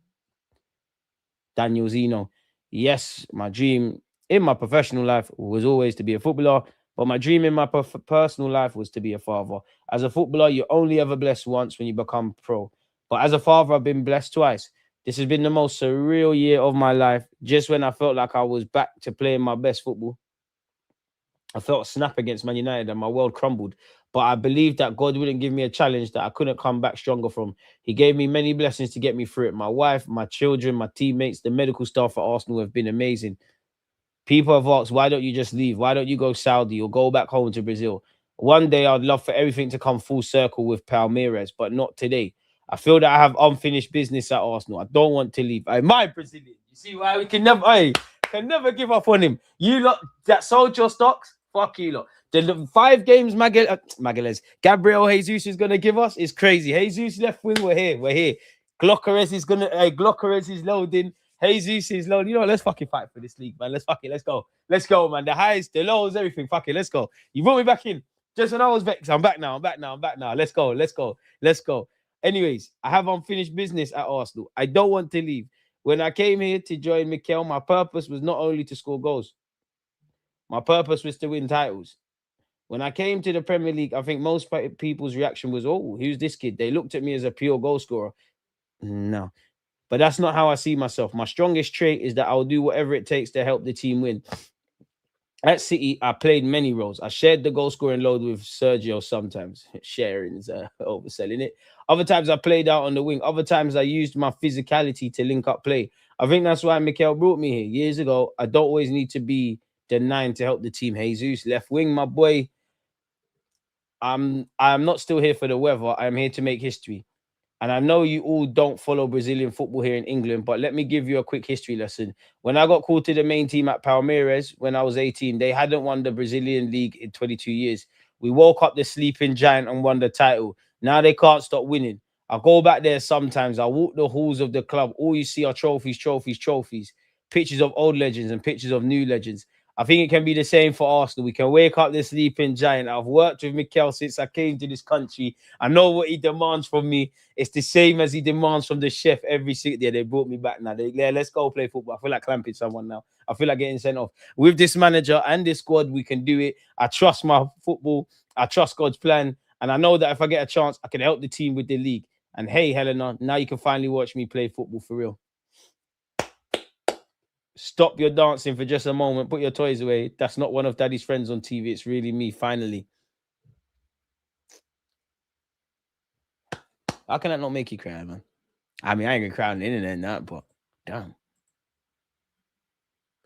Daniel Zeno." Yes, my dream in my professional life was always to be a footballer, but my dream in my personal life was to be a father. As a footballer, you're only ever blessed once when you become pro. But as a father, I've been blessed twice. This has been the most surreal year of my life. Just when I felt like I was back to playing my best football, I felt a snap against Man United and my world crumbled. But I believed that God wouldn't give me a challenge that I couldn't come back stronger from. He gave me many blessings to get me through it. My wife, my children, my teammates, the medical staff at Arsenal have been amazing. People have asked, why don't you just leave? Why don't you go Saudi or go back home to Brazil? One day I'd love for everything to come full circle with Palmeiras, but not today. I feel that I have unfinished business at Arsenal. I don't want to leave. My Brazilian. You see why we can never give up on him. You lot that sold your stocks, fuck you lot. The 5 games Magalhaes, Gabriel Jesus is gonna give us is crazy. Jesus left wing, we're here. We're here. Gyokeres is gonna Gyokeres is loading. Jesus is low. Let's fucking fight for this league, man. Let's let's go. Let's go, man. The highs, the lows, everything. Fuck it, let's go. You brought me back in. Just when I was vexed. I'm back now. I'm back now. Let's go. Let's go. Let's go. Anyways, I have unfinished business at Arsenal. I don't want to leave. When I came here to join Mikel, my purpose was not only to score goals. My purpose was to win titles. When I came to the Premier League, I think most people's reaction was, "Oh, who's this kid?" They looked at me as a pure goal scorer. No. But that's not how I see myself. My strongest trait is that I'll do whatever it takes to help the team win. At City, I played many roles. I shared the goal scoring load with Sergio sometimes. Sharing is overselling it. Other times I played out on the wing. Other times I used my physicality to link up play. I think that's why Mikel brought me here years ago. I don't always need to be the 9 to help the team. Jesus, left wing, my boy. I'm not still here for the weather. I'm here to make history. And I know you all don't follow Brazilian football here in England, but let me give you a quick history lesson. When I got called to the main team at Palmeiras when I was 18, they hadn't won the Brazilian league in 22 years. We woke up the sleeping giant and won the title. Now they can't stop winning. I go back there sometimes. I walk the halls of the club. All you see are trophies, trophies, trophies. Pictures of old legends and pictures of new legends. I think it can be the same for Arsenal. We can wake up the sleeping giant. I've worked with Mikel since I came to this country. I know what he demands from me. It's the same as he demands from the chef every single day. They brought me back now. Let's go play football. I feel like clamping someone now. I feel like getting sent off. With this manager and this squad, we can do it. I trust my football. I trust God's plan. And I know that if I get a chance, I can help the team with the league. And hey, Helena, now you can finally watch me play football for real. Stop your dancing for just a moment. Put your toys away. That's not one of Daddy's friends on TV. It's really me, finally. How can that not make you cry, man? I mean, I ain't gonna cry on the internet and that, but damn.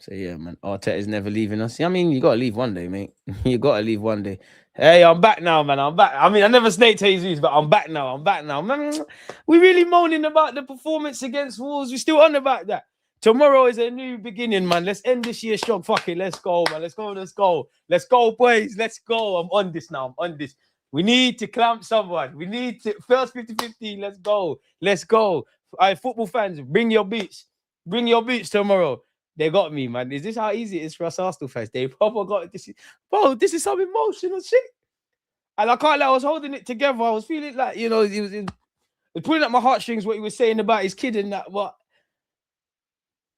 So yeah, man, Arteta's never leaving us. I mean, you gotta leave one day, mate. You gotta leave one day. Hey, I'm back now, man. I'm back. I mean, I never snaked Jesus, but I'm back now. I'm back now. Man, we really moaning about the performance against Wolves. We still on about that. Tomorrow is a new beginning, man. Let's end this year strong. Fuck it. Let's go, man. Let's go. Let's go. Let's go, boys. Let's go. I'm on this now. I'm on this. We need to clamp someone. We need to first 50-50. Let's go. Let's go. All right, football fans, bring your beats. Bring your beats tomorrow. They got me, man. Is this how easy it is for us Arsenal fans? They probably got this. Bro, this is some emotional shit. And I can't lie, I was holding it together. I was feeling like, it was pulling at my heartstrings what he was saying about his kid and that, what?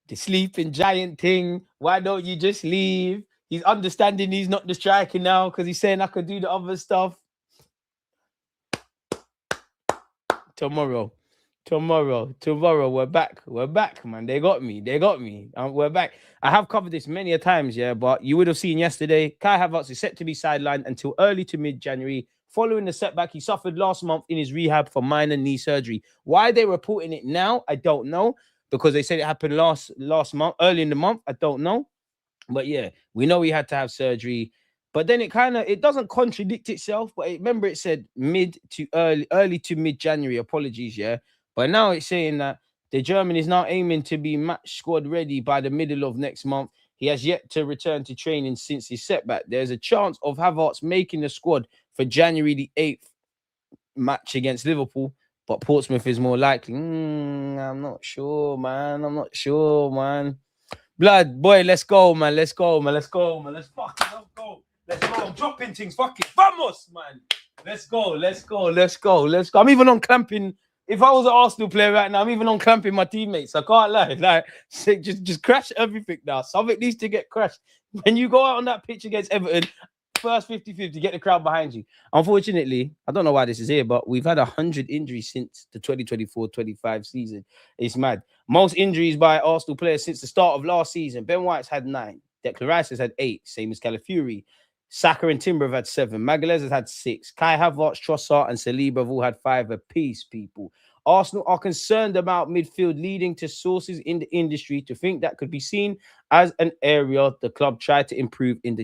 The sleeping giant thing. Why don't you just leave? He's understanding he's not the striker now because he's saying I could do the other stuff. Tomorrow, we're back, man. They got me. We're back. I have covered this many a times, yeah, but you would have seen yesterday, Kai Havertz is set to be sidelined until early to mid-January following the setback he suffered last month in his rehab for minor knee surgery. Why they're reporting it now, I don't know, because they said it happened last month, early in the month. I don't know, but yeah, we know he had to have surgery. But then it doesn't contradict itself. But remember, it said early to mid-January. Apologies, yeah. But now it's saying that the German is now aiming to be match squad ready by the middle of next month. He has yet to return to training since his setback. There's a chance of Havertz making the squad for January the 8th match against Liverpool, but Portsmouth is more likely. I'm not sure, man. Blood, boy, let's go, man. Let's fucking go. Let's go. I'm dropping things. Fuck it. Vamos, man. Let's go. I'm even on clamping. If I was an Arsenal player right now, I'm even on clamping my teammates. I can't lie. Like, just crash everything now. Something needs to get crashed. When you go out on that pitch against Everton, first 50-50, get the crowd behind you. Unfortunately, I don't know why this is here, but we've had 100 injuries since the 2024-25 season. It's mad. Most injuries by Arsenal players since the start of last season. Ben White's had 9. Declan Rice has had 8, same as Calafiori. Saka and Timber have had 7. Magalhaes has had 6. Kai Havertz, Trossard, and Saliba have all had 5 apiece, people. Arsenal are concerned about midfield, leading to sources in the industry to think that could be seen as an area the club tried to improve in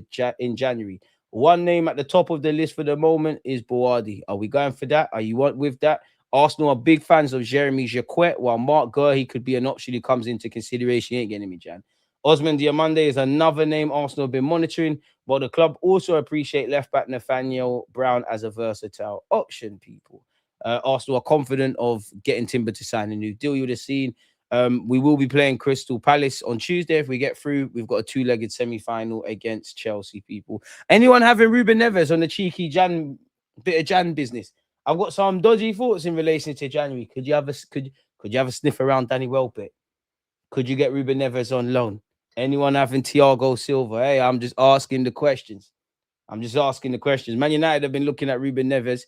January. One name at the top of the list for the moment is Boadi. Are we going for that? Are you with that? Arsenal are big fans of Jeremy Jacquet, while Mark Guehi could be an option who comes into consideration. He ain't getting me, Jan. Osman Diomande is another name Arsenal have been monitoring, but the club also appreciate left-back Nathaniel Brown as a versatile option, people. Arsenal are confident of getting Timber to sign a new deal. You would have seen. We will be playing Crystal Palace on Tuesday. If we get through, we've got a 2-legged semi-final against Chelsea, people. Anyone having Ruben Neves on the cheeky bit of Jan business? I've got some dodgy thoughts in relation to January. Could you have a sniff around Danny Welbeck? Could you get Ruben Neves on loan? Anyone having Thiago Silva? Hey, I'm just asking the questions. Man United have been looking at Ruben Neves.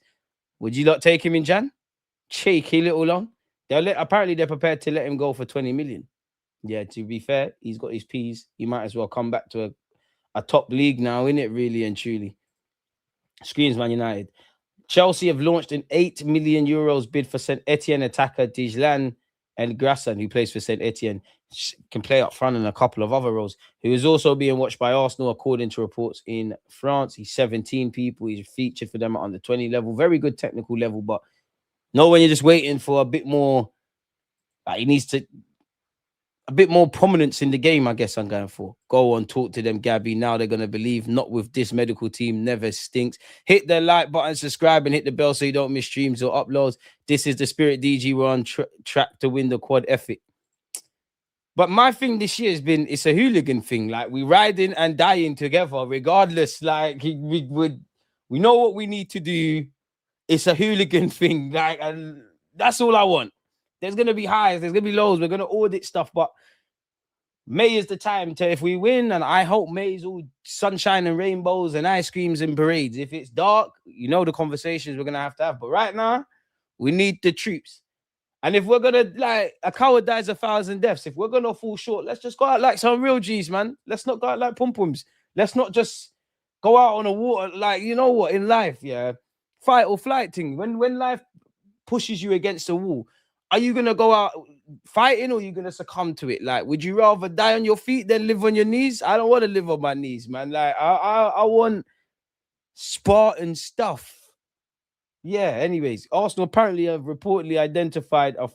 Would you not take him in Jan? Cheeky little loan. Apparently they're prepared to let him go for 20 million. Yeah, to be fair, he's got his P's. He might as well come back to a top league now, innit? Really and truly. Screams Man United. Chelsea have launched an 8 million euros bid for St. Etienne attacker Dijlan El Grassan, who plays for St. Etienne, can play up front in a couple of other roles, who is also being watched by Arsenal, according to reports in France. He's 17 people. He's featured for them at under 20 level. Very good technical level, but no, when you're just waiting for a bit more, he needs to a bit more prominence in the game, I guess I'm going for. Go on, talk to them, Gabby. Now they're going to believe. Not with this medical team. Never stinks. Hit the like button, subscribe, and hit the bell so you don't miss streams or uploads. This is the Spirit DG. We're on track to win the quad effort. But my thing this year has been, it's a hooligan thing. Like, we riding and dying together, regardless. Like, we know what we need to do. It's a hooligan thing. Like, and that's all I want. There's going to be highs, there's going to be lows. We're going to audit stuff, but May is the time to, if we win, and I hope May is all sunshine and rainbows and ice creams and parades. If it's dark, you know the conversations we're going to have. But right now, we need the troops. And if we're going to, like, a coward dies 1,000 deaths, if we're going to fall short, let's just go out like some real G's, man. Let's not go out like pum-pums. Let's not just go out on a water, like, you know what, in life, yeah, fight or flight thing. When life pushes you against a wall, are you gonna go out fighting or are you gonna succumb to it? Like, would you rather die on your feet than live on your knees? I don't want to live on my knees, man. Like, I want Spartan stuff. Yeah. Anyways, Arsenal apparently have reportedly identified a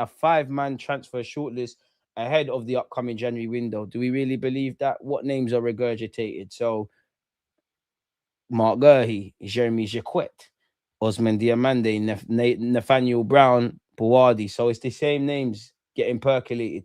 five-man transfer shortlist ahead of the upcoming January window. Do we really believe that? What names are regurgitated? So Mark Guehi, Jeremy Jacquet, Osman Diamande, Nathaniel Brown, Buwadi. So it's the same names getting percolated.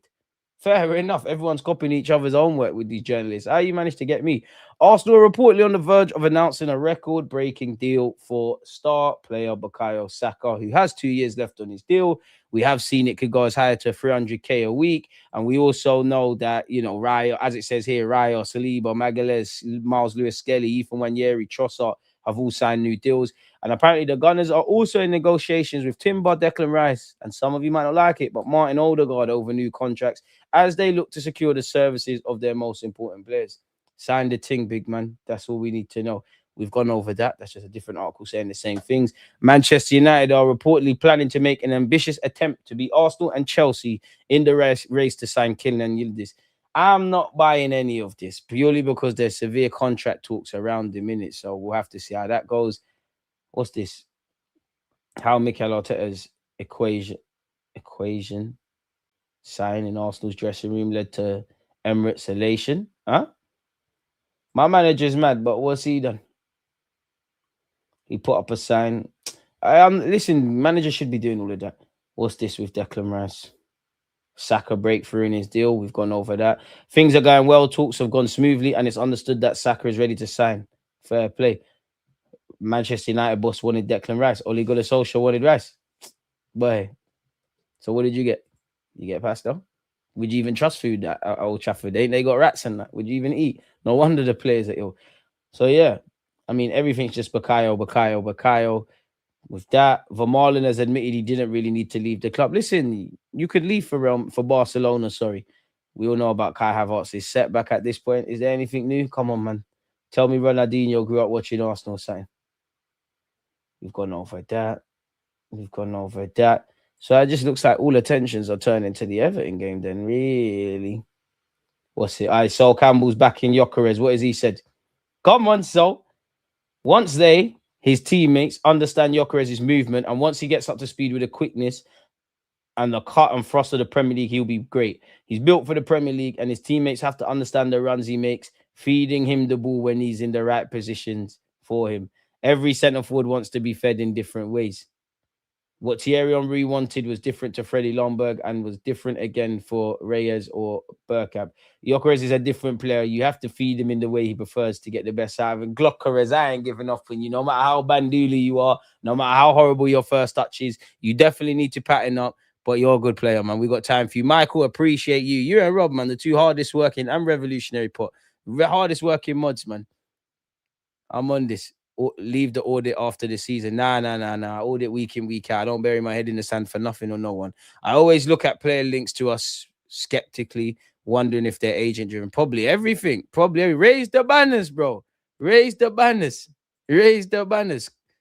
Fair enough. Everyone's copying each other's own work with these journalists. How you managed to get me? Arsenal are reportedly on the verge of announcing a record-breaking deal for star player Bukayo Saka, who has 2 years left on his deal. We have seen it could go as high to 300k a week. And we also know that, you know, Raya, as it says here, Raya, Saliba, Magalhaes, Miles Lewis Skelly, Ethan Wanyeri, Trossard have all signed new deals. And apparently the Gunners are also in negotiations with Timber, Declan Rice, and some of you might not like it, but Martin Odegaard over new contracts as they look to secure the services of their most important players. Sign the ting, big man. That's all we need to know. We've gone over that. That's just a different article saying the same things. Manchester United are reportedly planning to make an ambitious attempt to beat Arsenal and Chelsea in the race to sign Kylian Yildiz. I'm not buying any of this purely because there's severe contract talks around him in it. So we'll have to see how that goes. What's this? How Mikel Arteta's equation sign in Arsenal's dressing room led to Emirates elation. Huh? My manager's mad, but what's he done? He put up a sign. Listen, manager should be doing all of that. What's this with Declan Rice? Saka breakthrough in his deal. We've gone over that. Things are going well. Talks have gone smoothly, and it's understood that Saka is ready to sign. Fair play. Manchester United boss wanted Declan Rice. Ole Gunnar Solskjaer wanted Rice. Boy. So what did you get? You get pasta? Would you even trust food at Old Trafford? They got rats and that. Would you even eat? No wonder the players are ill. So yeah, I mean everything's just Bukayo. With that, Vermaelen has admitted he didn't really need to leave the club. Listen, you could leave for Barcelona. Sorry, we all know about Kai Havertz's setback at this point. Is there anything new? Come on, man. Tell me Ronaldinho grew up watching Arsenal sign. We've gone over that. So it just looks like all attentions are turning to the Everton game then, really. What's it? Sol Campbell's back in Gyokeres. What has he said? Come on, Sol. Once his teammates, understand Gyokeres' movement, and once he gets up to speed with the quickness and the cut and thrust of the Premier League, he'll be great. He's built for the Premier League, and his teammates have to understand the runs he makes, feeding him the ball when he's in the right positions for him. Every centre forward wants to be fed in different ways. What Thierry Henry wanted was different to Freddie Lomberg and was different again for Reyes or Bergkamp. Gyokeres is a different player. You have to feed him in the way he prefers to get the best out of him. Gyokeres, I ain't giving up on you. No matter how banduli you are, no matter how horrible your first touch is, you definitely need to pattern up, but you're a good player, man. We got time for you. Michael, appreciate you. You and Rob, man, the two hardest working and revolutionary hardest working mods, man. I'm on this. Leave the audit after the season. Nah. Audit week in, week out. I don't bury my head in the sand for nothing or no one. I always look at player links to us skeptically, wondering if they're agent driven. Probably everything. Raise the banners, bro. Raise the banners.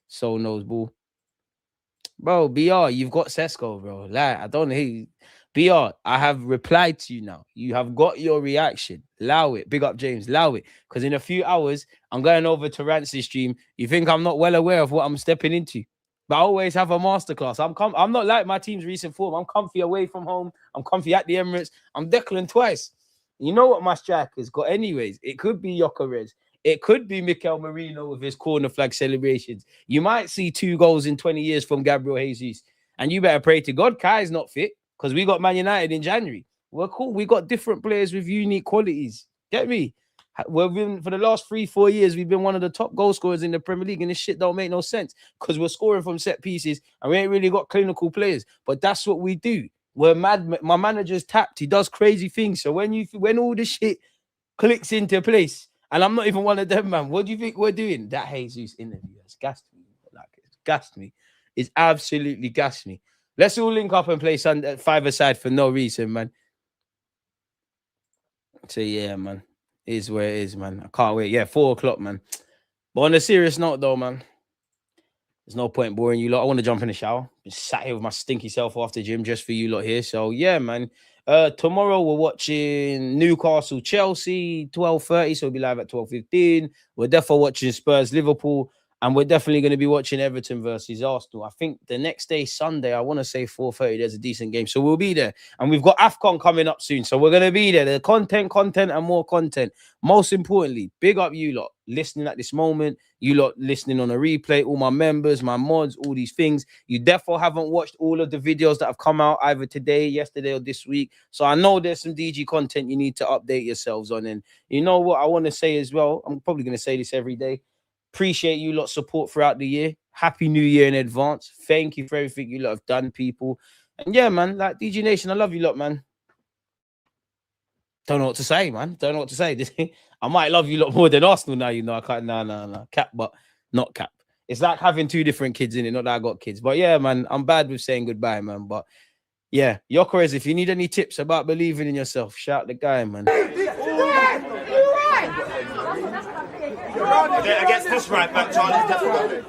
So knows, boo. Bro, BR, you've got Sesko, bro. Like, I don't know. BR, I have replied to you now. You have got your reaction. Allow it. Big up, James. Allow it. Because in a few hours, I'm going over to Rancy's stream. You think I'm not well aware of what I'm stepping into? But I always have a masterclass. I'm not like my team's recent form. I'm comfy away from home. I'm comfy at the Emirates. I'm Declan twice. You know what my striker's got anyways? It could be Gyokeres. It could be Mikel Merino with his corner flag celebrations. You might see 2 goals in 20 years from Gabriel Jesus. And you better pray to God Kai's not fit because we got Man United in January. We're cool. We got different players with unique qualities. Get me? We've been, for the last 3-4 years, we've been one of the top goal scorers in the Premier League, and this shit don't make no sense because we're scoring from set pieces and we ain't really got clinical players. But that's what we do. We're mad. My manager's tapped. He does crazy things. So when all this shit clicks into place, and I'm not even one of them, man. What do you think we're doing? That Jesus interview has gassed me. It's gassed me. It's absolutely gassed me. Let's all link up and play Sunday 5-a-side for no reason, man. So yeah, man. It is where it is, man. I can't wait. Yeah, 4 o'clock, man. But on a serious note, though, man. There's no point boring you lot. I want to jump in the shower. Been sat here with my stinky self after gym just for you lot here. So yeah, man. Tomorrow we're watching Newcastle Chelsea 12:30. So we'll be live at 12:15. We're definitely watching Spurs Liverpool, and we're definitely going to be watching Everton versus Arsenal. I think the next day, Sunday, I want to say 4:30. There's a decent game, so we'll be there. And we've got AFCON coming up soon, so we're going to be there. The content, and more content. Most importantly, big up you lot listening at this moment. You lot listening on a replay, all my members, my mods, all these things. You definitely haven't watched all of the videos that have come out either today, yesterday, or this week. So I know there's some DG content you need to update yourselves on. And you know what I want to say as well? I'm probably going to say this every day. Appreciate you lot support throughout the year. Happy New Year in advance. Thank you for everything you lot have done, people. And yeah, man, like DG Nation, I love you lot, man. Don't know what to say, man. Don't know what to say. I might love you lot more than Arsenal now, you know. I can't, no. Cap, but not cap. It's like having two different kids in it. Not that I got kids. But yeah, man, I'm bad with saying goodbye, man. But yeah, Gyokeres, if you need any tips about believing in yourself, shout the guy, man. Against this right back, Charlie's definitely.